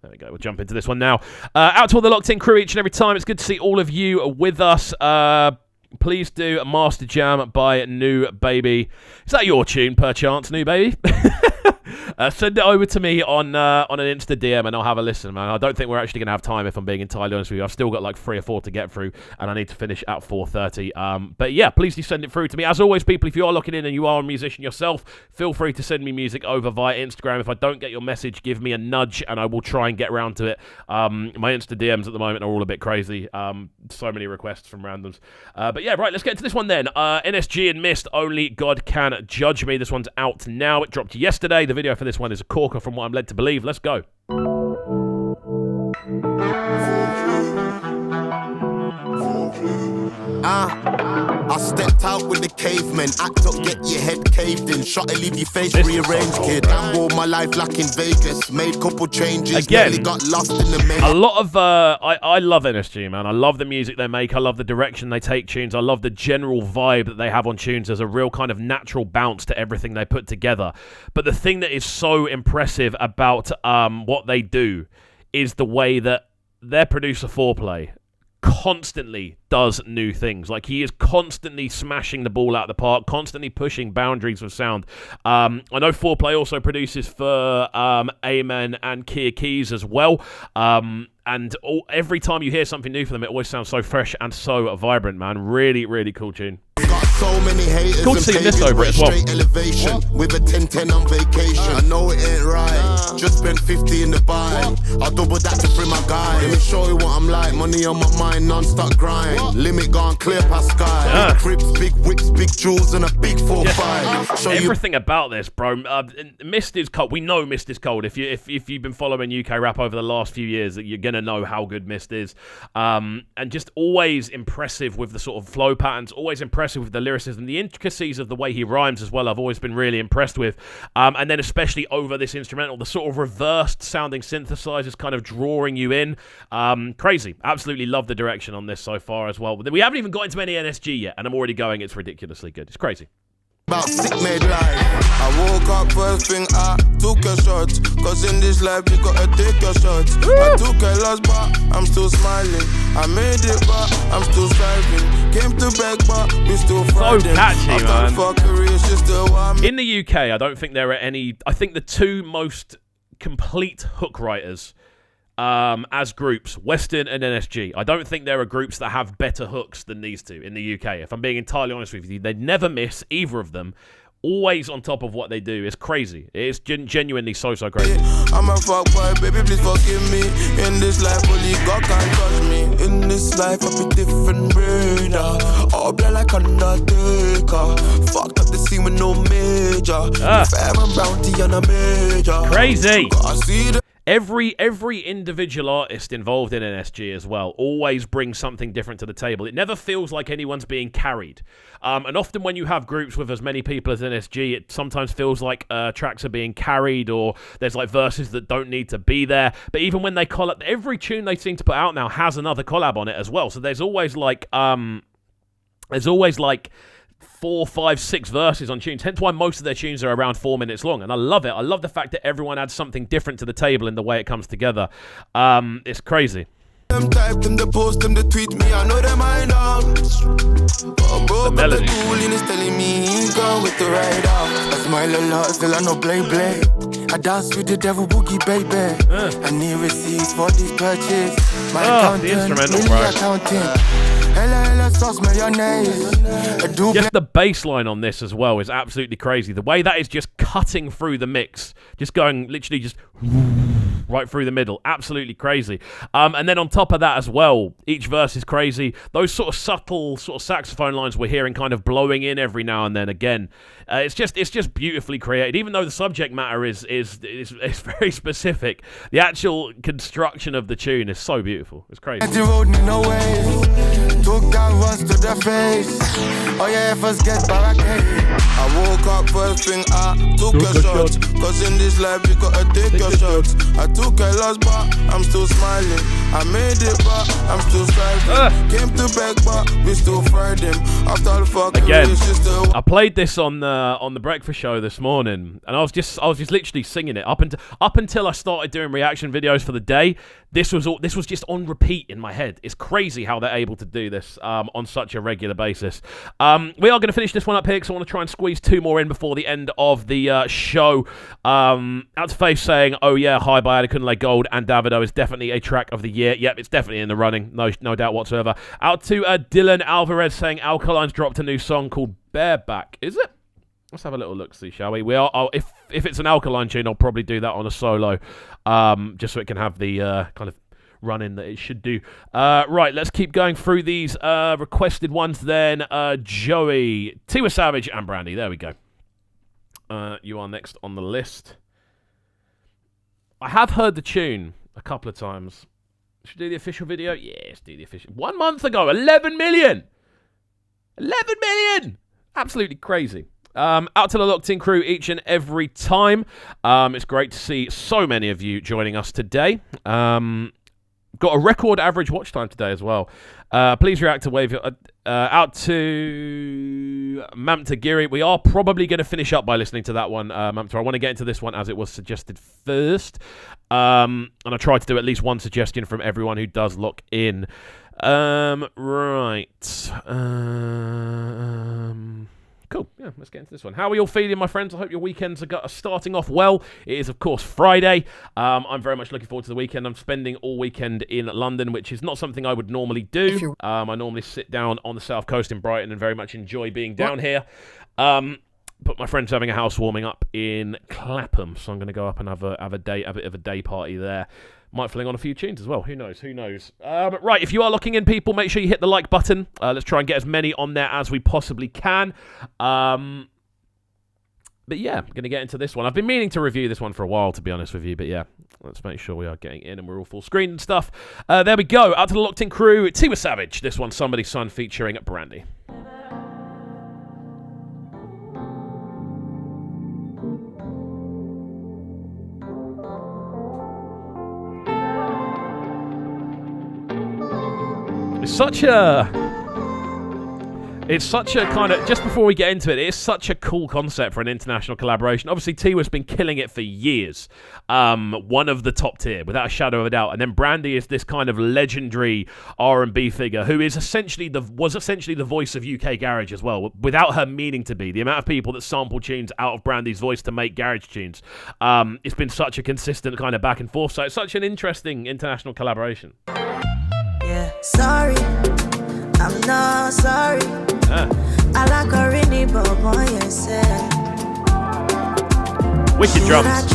There we go. We'll jump into this one now. Out to all the locked in crew each and every time. It's good to see all of you with us. Please do a Master Jam by New Baby. Is that your tune, perchance, New Baby? Send it over to me on an Insta DM and I'll have a listen, man. I don't think we're actually going to have time, if I'm being entirely honest with you. I've still got like 3 or 4 to get through and I need to finish at 4:30. But yeah, please do send it through to me. As always, people, if you are looking in and you are a musician yourself, feel free to send me music over via Instagram. If I don't get your message, give me a nudge and I will try and get around to it. My Insta DMs at the moment are all a bit crazy. So many requests from randoms. But yeah, right, let's get into this one then. NSG and Mist, Only God Can Judge Me. This one's out now. It dropped yesterday. The video for this one is a corker from what I'm led to believe. Let's go. I stepped out with the cavemen. Act up, get your head caved in. Shot to leave your face rearranged, kid. Gamble my life like in Vegas. Made couple changes. Again, got lost in the maze. A lot of I love NSG, man. I love the music they make. I love the direction they take tunes. I love the general vibe that they have on tunes. There's a real kind of natural bounce to everything they put together. But the thing that is so impressive about what they do is the way that their producer Foreplay constantly does new things. Like, he is constantly smashing the ball out of the park, constantly pushing boundaries with sound. I know Foreplay also produces for Amen and Kia Keys as well. And every time you hear something new from them, it always sounds so fresh and so vibrant, man. Really, really cool tune. so many haters Cool to and see this pagans, over it as well. straight elevation with a 10-10 on vacation. I know it ain't right. Just spent 50 in the buy. I'll double that to free my guy. Let me show you what I'm like. Money on my mind, non-stop grind. Limit gone clear past sky. Big crips, big whips, big jewels, and a big 4-5. Show you Everything about this, bro. Mist is cold. We know Mist is cold. If you've been following UK rap over the last few years, you're gonna know how good Mist is. And just always impressive with the sort of flow patterns. Always impressive with the lyricism, the intricacies of the way he rhymes as well. I've always been really impressed with. And then especially over this instrumental, the sort of reversed sounding synthesizers kind of drawing you in. Crazy. Absolutely love the direction on this so far as well. We haven't even got into any NSG yet, and I'm already going, it's ridiculously good. It's crazy. about sick made life. I woke up first thing, I took a shot. Cause in this life you gotta take your shots. I took a loss but I'm still smiling. I made it but I'm still striving. Came to beg but we still fighting. So catchy, man. Fuckery, she still want me. In the UK, I don't think there are any... I think the two most complete hook writers as groups, Western and NSG. I don't think there are groups that have better hooks than these two in the UK. If I'm being entirely honest with you, they never miss, either of them. Always on top of what they do. It's crazy. It's genuinely so crazy. I'm a fuck boy, baby, please forgive me. In this life, only God can touch me. In this life, I'll be different, brother. All black like Undertaker. Fucked up the scene with no major. Fair and bounty on a major. Crazy. I see the Every individual artist involved in NSG as well always brings something different to the table. It never feels like anyone's being carried. And often when you have groups with as many people as NSG, it sometimes feels like tracks are being carried, or there's like verses that don't need to be there. But even when they collab, every tune they seem to put out now has another collab on it as well. So there's always like 4, 5, 6 verses on tunes. Hence why most of their tunes are around 4 minutes long. And I love it. I love the fact that everyone adds something different to the table in the way it comes together. It's crazy. them type, them the post, them the tweet me, I know them I know. The melody. Is telling me go with the right out. I smile a lot, still I no play. I dance with the devil boogie, baby. I need receipts for this purchase. My the instrumental, bro. Just the bass line on this as well is absolutely crazy. The way that is just cutting through the mix, just going literally just right through the middle, absolutely crazy. And then on top of that as well, each verse is crazy. Those sort of subtle sort of saxophone lines we're hearing kind of blowing in every now and then again. It's just beautifully created. Even though the subject matter is very specific, the actual construction of the tune is so beautiful. It's crazy. Took that runs to the face. Oh yeah, first get barricade. I woke up first thing, I took a shot. Cause in this life you gotta take your shots. I took a loss but I'm still smiling. I made it but I'm still striving. Came to beg but we still fried him. After the fuck again, I played this on the breakfast show this morning, and I was just literally singing it up until I started doing reaction videos for the day. This was just on repeat in my head. It's crazy how they're able to do this on such a regular basis. We are going to finish this one up here because I want to try and squeeze 2 more in before the end of the show. Out to Faith saying, "Oh yeah, High by Adekunle Gold and Davido is definitely a track of the year." Yep, it's definitely in the running. No doubt whatsoever. Out to Dylan Alvarez saying, "Alkaline's dropped a new song called Bareback." Is it? Let's have a little look, see, shall we? If it's an Alkaline tune, I'll probably do that on a solo, just so it can have the kind of run-in that it should do. Right, let's keep going through these requested ones then. Joey, Tiwa Savage, and Brandy. There we go. You are next on the list. I have heard the tune a couple of times. Should we do the official video? Yes, do the official. 1 month ago, 11 million! 11 million! Absolutely crazy. Out to the locked in crew each and every time. It's great to see so many of you joining us today. Got a record average watch time today as well. Please react to Wave. Out to Mamta Giri. We are probably going to finish up by listening to that one, Mamta. I want to get into this one as it was suggested first. And I try to do at least one suggestion from everyone who does lock in. Right. Cool. Yeah, let's get into this one. How are you all feeling, my friends? I hope your weekends are starting off well. It is, of course, Friday. I'm very much looking forward to the weekend. I'm spending all weekend in London, which is not something I would normally do. I normally sit down on the south coast in Brighton and very much enjoy being down here. But my friend's having a housewarming up in Clapham, so I'm going to go up and have a bit of a day party there. Might fling on a few tunes as well. Who knows? Right, if you are looking in, people, make sure you hit the like button. Let's try and get as many on there as we possibly can. But yeah, I'm going to get into this one. I've been meaning to review this one for a while, to be honest with you. But yeah, let's make sure we are getting in and we're all full screen and stuff. There we go. Out to the locked in crew. Tiwa Savage. This one, Somebody's Son, featuring Brandy. It's such a kind of, just before we get into it, it's such a cool concept for an international collaboration. Obviously, Tiwa's been killing it for years. One of the top tier, without a shadow of a doubt. And then Brandy is this kind of legendary R&B figure who is was essentially the voice of UK garage as well, without her meaning to be. The amount of people that sample tunes out of Brandy's voice to make garage tunes. It's been such a consistent kind of back and forth. So it's such an interesting international collaboration. Yeah, sorry, I'm not sorry. I like a really boy, wicked drums.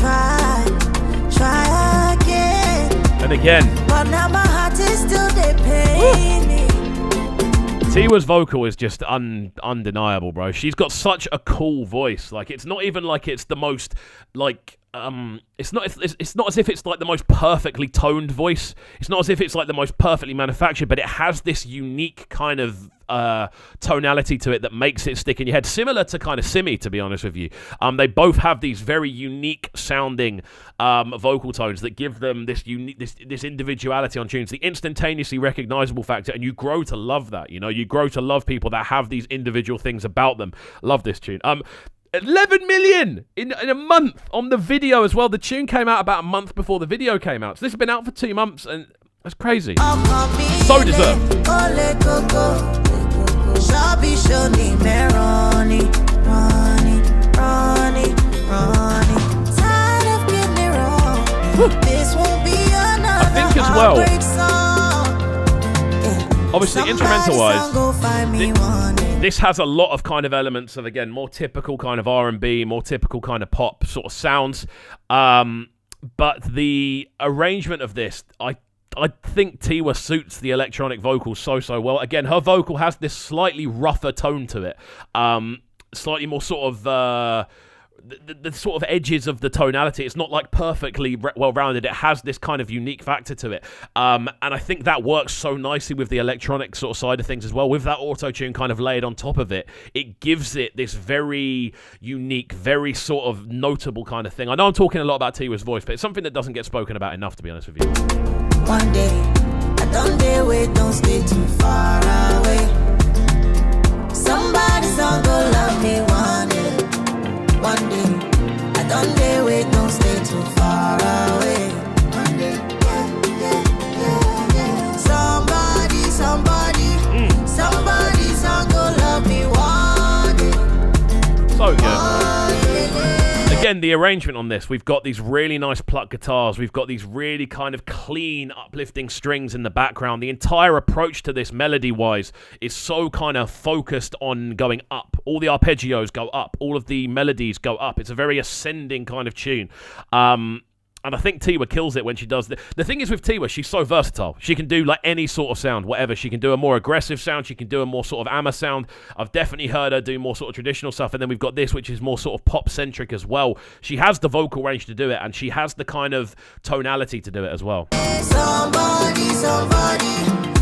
Try again. And again. But now my heart is still they pain me. Tiwa's vocal is just undeniable, bro. She's got such a cool voice. Like, it's not even like it's the most, like, it's not as if it's like the most perfectly toned voice. It's not as if it's like the most perfectly manufactured, but it has this unique kind of tonality to it that makes it stick in your head, similar to kind of Simi, to be honest with you. They both have these very unique sounding vocal tones that give them this unique this individuality on tunes, the instantaneously recognizable factor, and you grow to love that. You know, you grow to love people that have these individual things about them. Love this tune. 11 million in a month on the video as well. The tune came out about a month before the video came out, so this has been out for 2 months, and that's crazy. So deserved. I think as well, obviously instrumental-wise, this has a lot of kind of elements of, again, more typical kind of R&B, more typical kind of pop sort of sounds. But the arrangement of this, I think Tiwa suits the electronic vocal so well. Again, her vocal has this slightly rougher tone to it. Slightly more sort of... The sort of edges of the tonality, it's not like perfectly well-rounded. It has this kind of unique factor to it. And I think that works so nicely with the electronic sort of side of things as well. With that auto-tune kind of layered on top of it, it gives it this very unique, very sort of notable kind of thing. I know I'm talking a lot about Tiwa's voice, but it's something that doesn't get spoken about enough, to be honest with you. One day, I don't dare wait, don't stay too far away. Somebody's gonna love me one day. One day, I don't dare wait, don't stay too far away. One day, yeah. Somebody's gonna love me one day. So good. Again, the arrangement on this, we've got these really nice plucked guitars, we've got these really kind of clean, uplifting strings in the background. The entire approach to this, melody-wise, is so kind of focused on going up. All the arpeggios go up, all of the melodies go up. It's a very ascending kind of tune. And I think Tiwa kills it when she does that. The thing is with Tiwa, she's so versatile. She can do like any sort of sound, whatever. She can do a more aggressive sound. She can do a more sort of Amma sound. I've definitely heard her do more sort of traditional stuff. And then we've got this, which is more sort of pop-centric as well. She has the vocal range to do it, and she has the kind of tonality to do it as well. Somebody.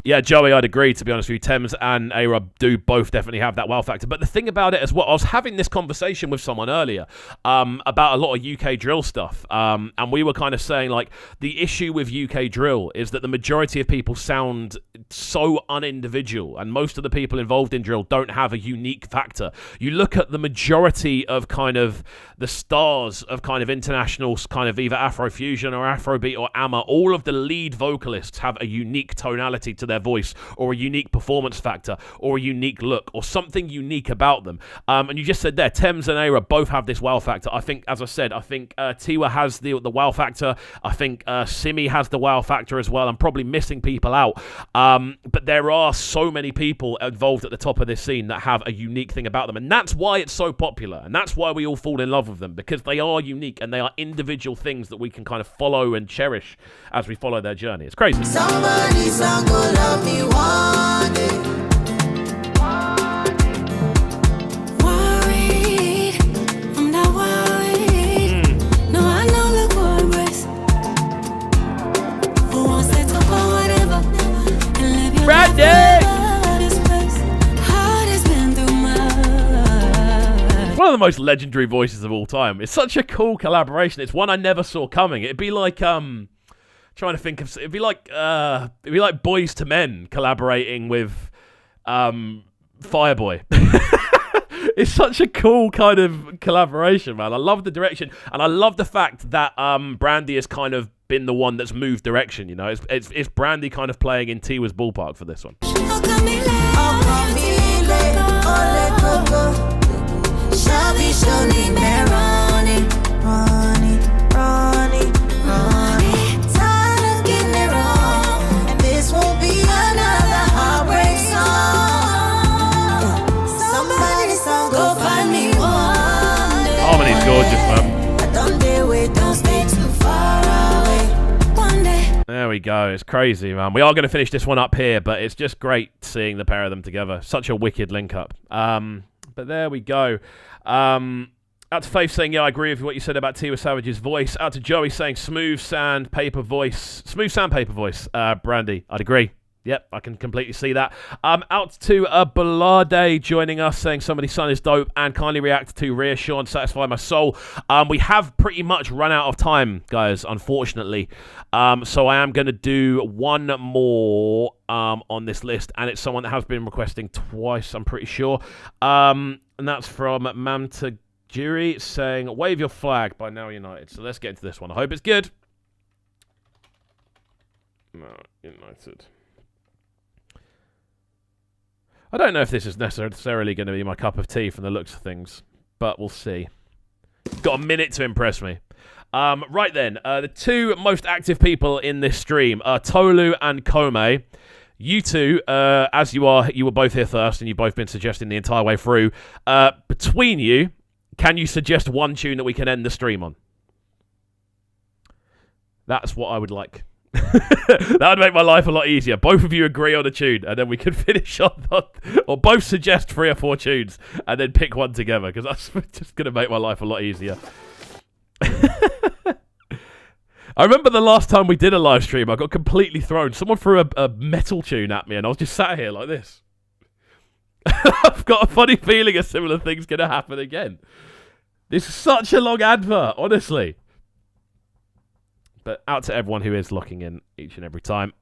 Yeah, Joey, I'd agree, to be honest with you. Thames and Naira do both definitely have that wow factor. But the thing about it as well, I was having this conversation with someone earlier about a lot of UK drill stuff. And we were kind of saying, like, the issue with UK drill is that the majority of people sound so unindividual. And most of the people involved in drill don't have a unique factor. You look at the majority of kind of the stars of kind of international kind of either Afrofusion or Afrobeat or Amma, all of the lead vocalists have a unique tonality to their voice or a unique performance factor or a unique look or something unique about them. And you just said there, Thames and Naira both have this wow factor. I think, as I said, Tiwa has the wow factor. I think Simi has the wow factor as well. I'm probably missing people out. But there are so many people involved at the top of this scene that have a unique thing about them. And that's why it's so popular. And that's why we all fall in love with them, because they are unique and they are individual things that we can kind of follow and cherish as we follow their journey. It's crazy. Somebody song go love me one day. Worried, I'm not worried. No, I know the progress. Who wants to talk about whatever and live your life forever? This place, heart has been through much. One of the most legendary voices of all time. It's such a cool collaboration. It's one I never saw coming. It'd be like trying to think of, it'd be like Boys to Men collaborating with Fireboy. It's such a cool kind of collaboration, man. I love the direction, and I love the fact that Brandy has kind of been the one that's moved direction. You know, it's Brandy kind of playing in Tiwa's ballpark for this one. Harmony's gorgeous, man. There we go. It's crazy, man. We are going to finish this one up here, but it's just great seeing the pair of them together. Such a wicked link up. But there we go. Out to Faith saying, yeah, I agree with what you said about Tiwa Savage's voice. Out to Joey saying, smooth sandpaper voice. Brandy, I'd agree. Yep, I can completely see that. Out to Balade joining us, saying somebody's son is dope, and kindly react to Reassure, Satisfy My Soul. We have pretty much run out of time, guys, unfortunately. So I am going to do one more on this list, and it's someone that has been requesting twice, I'm pretty sure. And that's from Mamtajiri saying, Wave Your Flag by Now United. So let's get into this one. I hope it's good. No, United. I don't know if this is necessarily going to be my cup of tea from the looks of things, but we'll see. Got a minute to impress me. Right then, the two most active people in this stream are Tolu and Kome. You two, as you were both here first, and you've both been suggesting the entire way through. Between you, can you suggest one tune that we can end the stream on? That's what I would like. That would make my life a lot easier. Both of you agree on a tune, and then we can finish on or both suggest 3 or 4 tunes, and then pick one together, because that's just going to make my life a lot easier. I remember the last time we did a live stream, I got completely thrown. Someone threw a metal tune at me, and I was just sat here like this. I've got a funny feeling a similar thing's going to happen again. This is such a long advert, honestly. But out to everyone who is locking in each and every time.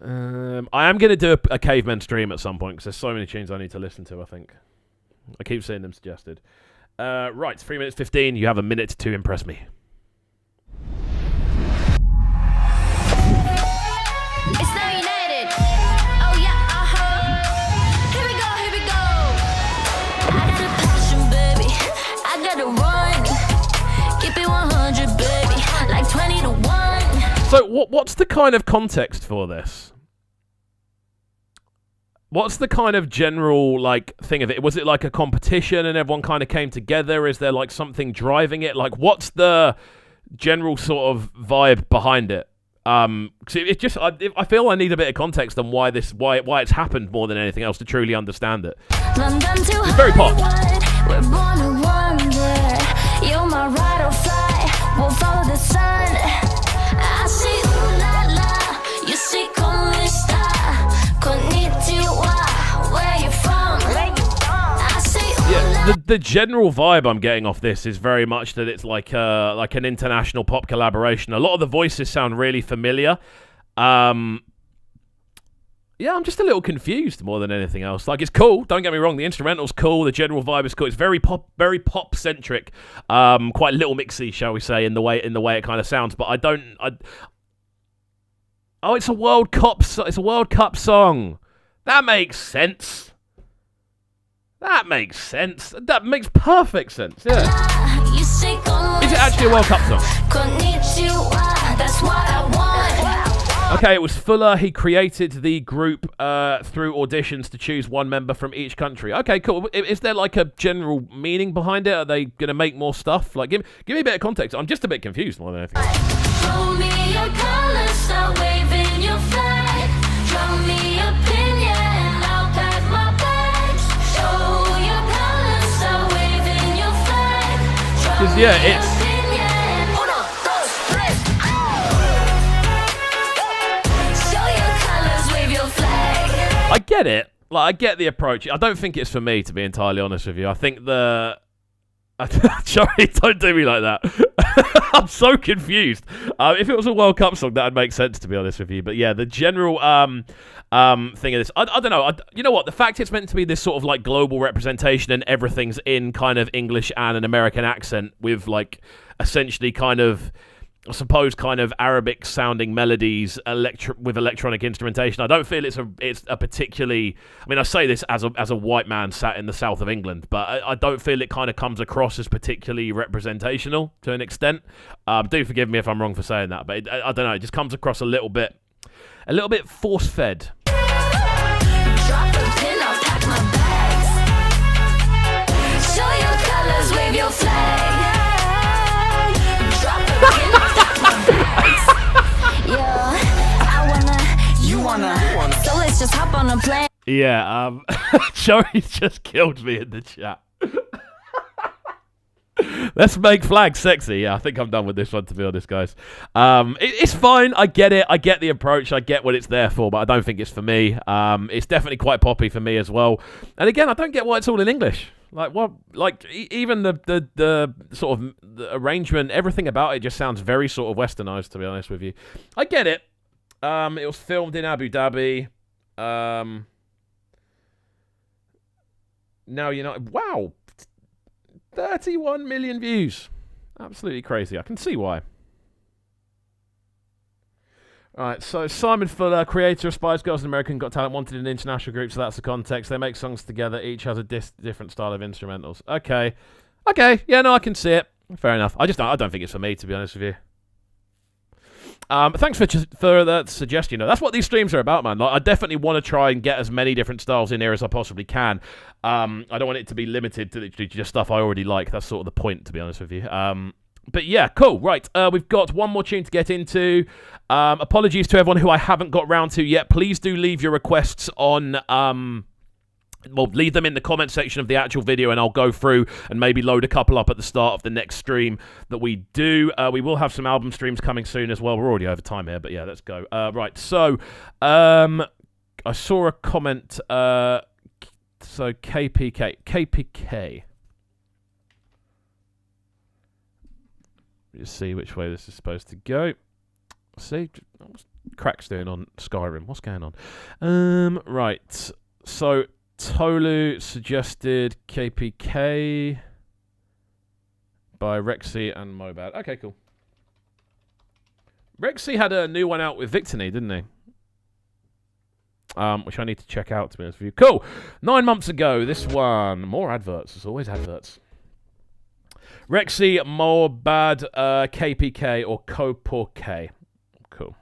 I am going to do a caveman stream at some point, because there's so many tunes I need to listen to, I think. I keep seeing them suggested. Right, 3 minutes 15. You have a minute to impress me. It's Now United. Oh yeah, Here we go. I got a passion, baby. I got a run. Keep it 100, baby. Like 20 to 1. So what's the kind of context for this? What's the kind of general thing of it? Was it like a competition and everyone kind of came together? Is there like something driving it? Like, what's the general sort of vibe behind it? Cause it's just I feel I need a bit of context on why it's happened more than anything else to truly understand it. It's very pop. We're born to wonder. You're my ride or fly. We'll follow the sun. I see ooh la la. You see como está. Konnichiwa. Where you from? I see ooh Yeah, the general vibe I'm getting off this is very much that it's like an international pop collaboration. A lot of the voices sound really familiar. Yeah, I'm just a little confused more than anything else. Like, it's cool. Don't get me wrong. The instrumental's cool. The general vibe is cool. It's very pop centric. Quite Little Mixy, shall we say, in the way it kind of sounds. But Oh, it's a World Cup. It's a World Cup song. That makes sense. That makes sense. That makes perfect sense. Yeah. Is it actually a World Cup song? That's what I want. Okay, it was Fuller. He created the group through auditions to choose one member from each country. Okay, cool. Is there like a general meaning behind it? Are they going to make more stuff? Like, give me a bit of context. I'm just a bit confused more than anything. Show me your colors, start waving your flag. Draw me a pin, yeah, and I'll pack my bags. Show your colors, start waving your flag. Because yeah, it's. I get it. Like, I get the approach. I don't think it's for me, to be entirely honest with you. I think Sorry, don't do me like that. I'm so confused. If it was a World Cup song, that would make sense, to be honest with you. But yeah, the general thing of this, I don't know. You know what? The fact it's meant to be this sort of like global representation and everything's in kind of English and an American accent with like essentially kind of, I suppose, kind of Arabic sounding melodies with electronic instrumentation. I don't feel it's a particularly, I mean, I say this as a white man sat in the south of England, but I don't feel it kind of comes across as particularly representational to an extent. Do forgive me if I'm wrong for saying that, but I don't know, it just comes across a little bit force-fed. Drop a pin, I'll pack my bags. Show your colors, wave your flag. Drop a pin, I'll pack my bags. Yeah, I wanna, you wanna. So let's just hop on a plane. Yeah, Joey's just killed me in the chat. Let's make flags sexy. Yeah, I think I'm done with this one, to be honest, guys. It's fine. I get it. I get the approach. I get what it's there for, but I don't think it's for me. It's definitely quite poppy for me as well. And again, I don't get why it's all in English. Like what? Like even the sort of the arrangement, everything about it just sounds very sort of westernized, to be honest with you. I get it. It was filmed in Abu Dhabi. Now you know. Wow. 31 million views. Absolutely crazy. I can see why. Alright, so Simon Fuller, creator of Spice Girls and American Got Talent, wanted an international group, so that's the context. They make songs together, each has a different style of instrumentals. Okay. Yeah, no, I can see it. Fair enough. I don't think it's for me, to be honest with you. Thanks for that suggestion. That's what these streams are about, man. Like, I definitely want to try and get as many different styles in here as I possibly can. I don't want it to be limited to literally just stuff I already like. That's sort of the point, to be honest with you. But yeah, cool. Right, we've got one more tune to get into. Apologies to everyone who I haven't got round to yet. Please do leave your requests on... well, leave them in the comment section of the actual video and I'll go through and maybe load a couple up at the start of the next stream that we do. We will have some album streams coming soon as well. We're already over time here, but yeah, let's go. Right, so I saw a comment. So KPK. Let's see which way this is supposed to go. See, what's Crack's doing on Skyrim? What's going on? Right, so... Tolu suggested KPK by Rexxie and Mohbad. Okay, cool. Rexxie had a new one out with Victony, didn't he? Which I need to check out, to be honest with you. Cool. 9 months ago, this one. More adverts. There's always adverts. Rexxie, Mohbad, KPK, or KPK. Cool.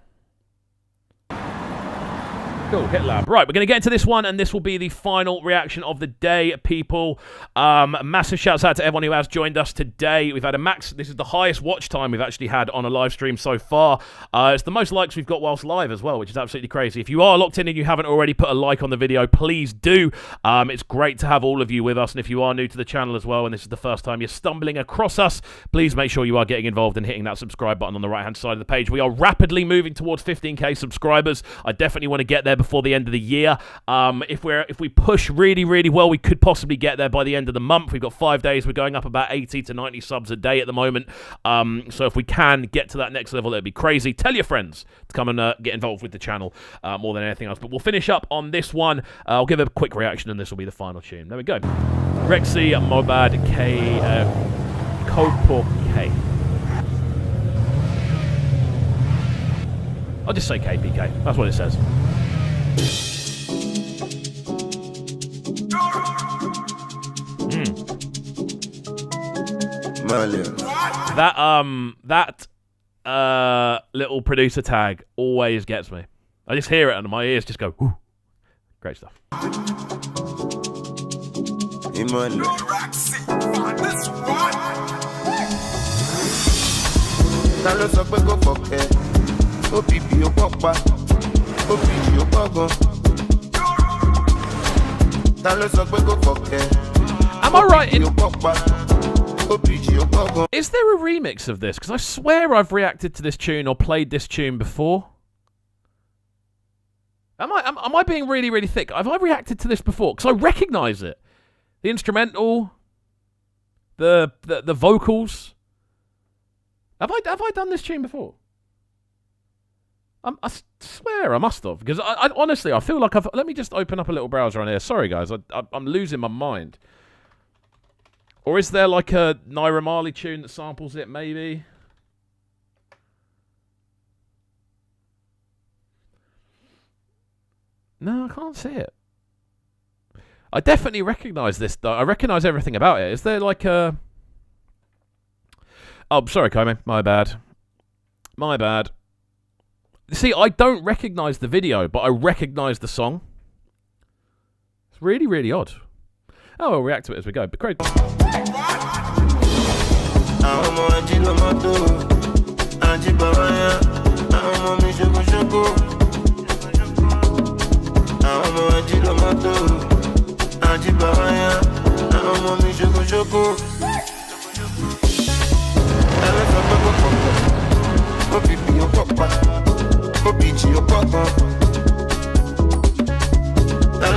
Cool, hit lab. Right, we're going to get into this one, and this will be the final reaction of the day, people. Massive shouts out to everyone who has joined us today. We've had a max... This is the highest watch time we've actually had on a live stream so far. It's the most likes we've got whilst live as well, which is absolutely crazy. If you are locked in and you haven't already put a like on the video, please do. It's great to have all of you with us, and if you are new to the channel as well, and this is the first time you're stumbling across us, please make sure you are getting involved and hitting that subscribe button on the right-hand side of the page. We are rapidly moving towards 15k subscribers. I definitely want to get there before the end of the year. If we push really, really well, we could possibly get there by the end of the month. We've got 5 days. We're going up about 80 to 90 subs a day at the moment. So if we can get to that next level, it'd be crazy. Tell your friends to come and get involved with the channel more than anything else. But we'll finish up on this one. I'll give a quick reaction, and this will be the final tune. There we go. Rexxie, Mohbad, KPK. I'll just say KPK. That's what it says. Marley. That little producer tag always gets me. I just hear it and my ears just go, whoo. Great stuff. Am I right in... Is there a remix of this? Because I swear I've reacted to this tune or played this tune before. Am I being really, really thick? Have I reacted to this before? Because I recognise it. The instrumental, the vocals. Have I done this tune before? I swear I must have. Because I honestly, I feel like I've... Let me just open up a little browser on here. Sorry, guys. I'm losing my mind. Or is there like a Naira Marley tune that samples it, maybe? No, I can't see it. I definitely recognise this, though. I recognise everything about it. Is there like a... Oh, sorry, Komi. My bad. My bad. See, I don't recognise the video, but I recognise the song. It's really, really odd. Oh, we'll react to it as we go. But great.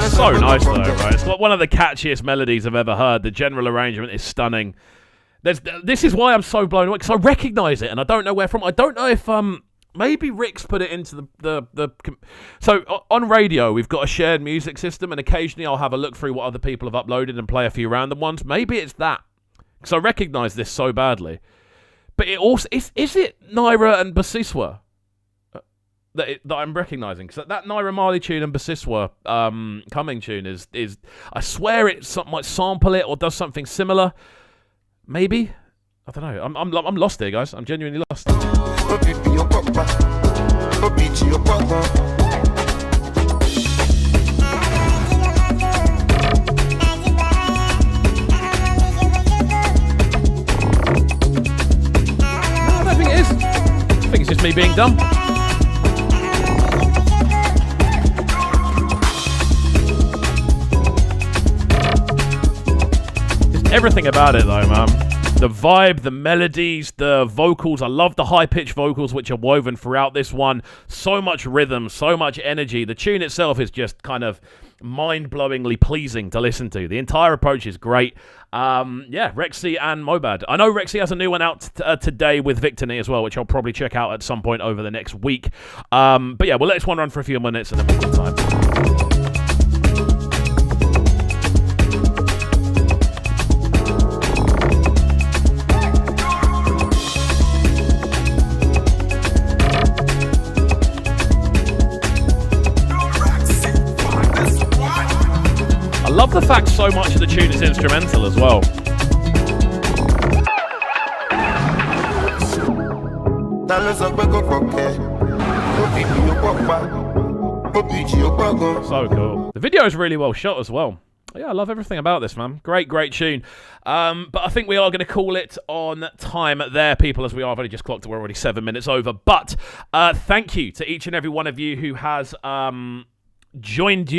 So nice though, right? It's like one of the catchiest melodies I've ever heard. The general arrangement is stunning. This is why I'm so blown away, because I recognise it and I don't know where from. I don't know if maybe Rick's put it into so on radio we've got a shared music system, and occasionally I'll have a look through what other people have uploaded and play a few random ones. Maybe it's that, because I recognise this so badly. But it also is it Naira and Basiswa that I'm recognising? Because that Naira Marley tune and Basiswa coming tune is I swear it might sample it or does something similar. Maybe, I don't know. I'm lost here, guys. I'm genuinely lost. I think it's just me being dumb. Just everything about it though, man. The vibe, the melodies, the vocals. I love the high-pitched vocals which are woven throughout this one. So much rhythm, so much energy. The tune itself is just kind of mind-blowingly pleasing to listen to. The entire approach is great. Yeah, Rexxie and Mohbad. I know Rexxie has a new one out today with Victony as well, which I'll probably check out at some point over the next week. But yeah, we'll let this one run for a few minutes and then we'll have time. I love the fact so much of the tune is instrumental as well. So cool. The video is really well shot as well. Yeah, I love everything about this, man. Great tune. But I think we are going to call it on time there, people, as we are. I've only just clocked it. We're already 7 minutes over. But thank you to each and every one of you who has... joined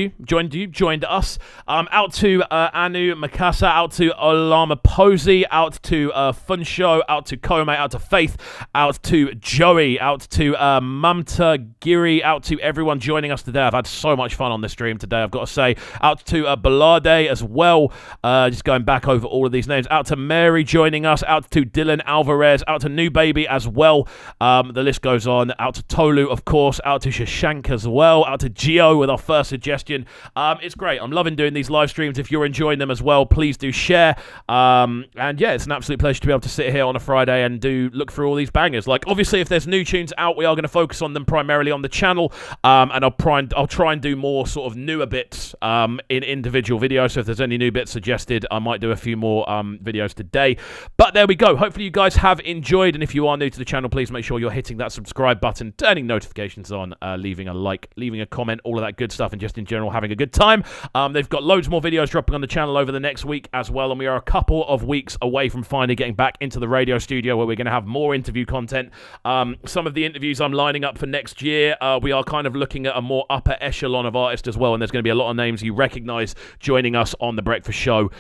us. Out to Anu Makasa, out to Olama Posey, out to Funsho, out to Kome, out to Faith, out to Joey, out to Mamta Giri, out to everyone joining us today. I've had so much fun on this stream today, I've got to say. Out to Balade as well, just going back over all of these names. Out to Mary joining us, out to Dylan Alvarez, out to New Baby as well. The list goes on. Out to Tolu, of course, out to Shashank as well, out to Gio with our first suggestion. It's great. I'm loving doing these live streams. If you're enjoying them as well, please do share. And yeah, it's an absolute pleasure to be able to sit here on a Friday and look through all these bangers. Like, obviously, if there's new tunes out, we are going to focus on them primarily on the channel. And I'll try and do more sort of newer bits in individual videos. So if there's any new bits suggested, I might do a few more videos today. But there we go. Hopefully you guys have enjoyed, and if you are new to the channel, please make sure you're hitting that subscribe button, turning notifications on, leaving a like, leaving a comment, all of that good stuff, and just in general having a good time. They've got loads more videos dropping on the channel over the next week as well, and we are a couple of weeks away from finally getting back into the radio studio where we're going to have more interview content. Some of the interviews I'm lining up for next year, we are kind of looking at a more upper echelon of artists as well, and there's going to be a lot of names you recognise joining us on The Breakfast Show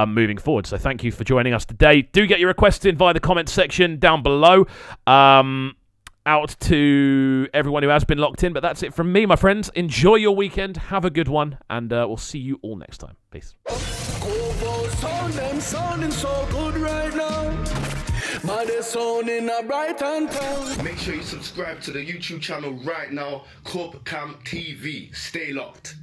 moving forward. So thank you for joining us today. Do get your requests in via the comment section down below. Out to everyone who has been locked in, but that's it from me, my friends. Enjoy your weekend, have a good one, and we'll see you all next time. Peace. Sounding so good right now. But they're sounding a bright and town. Make sure you subscribe to the YouTube channel right now, CubCamTV. Stay locked.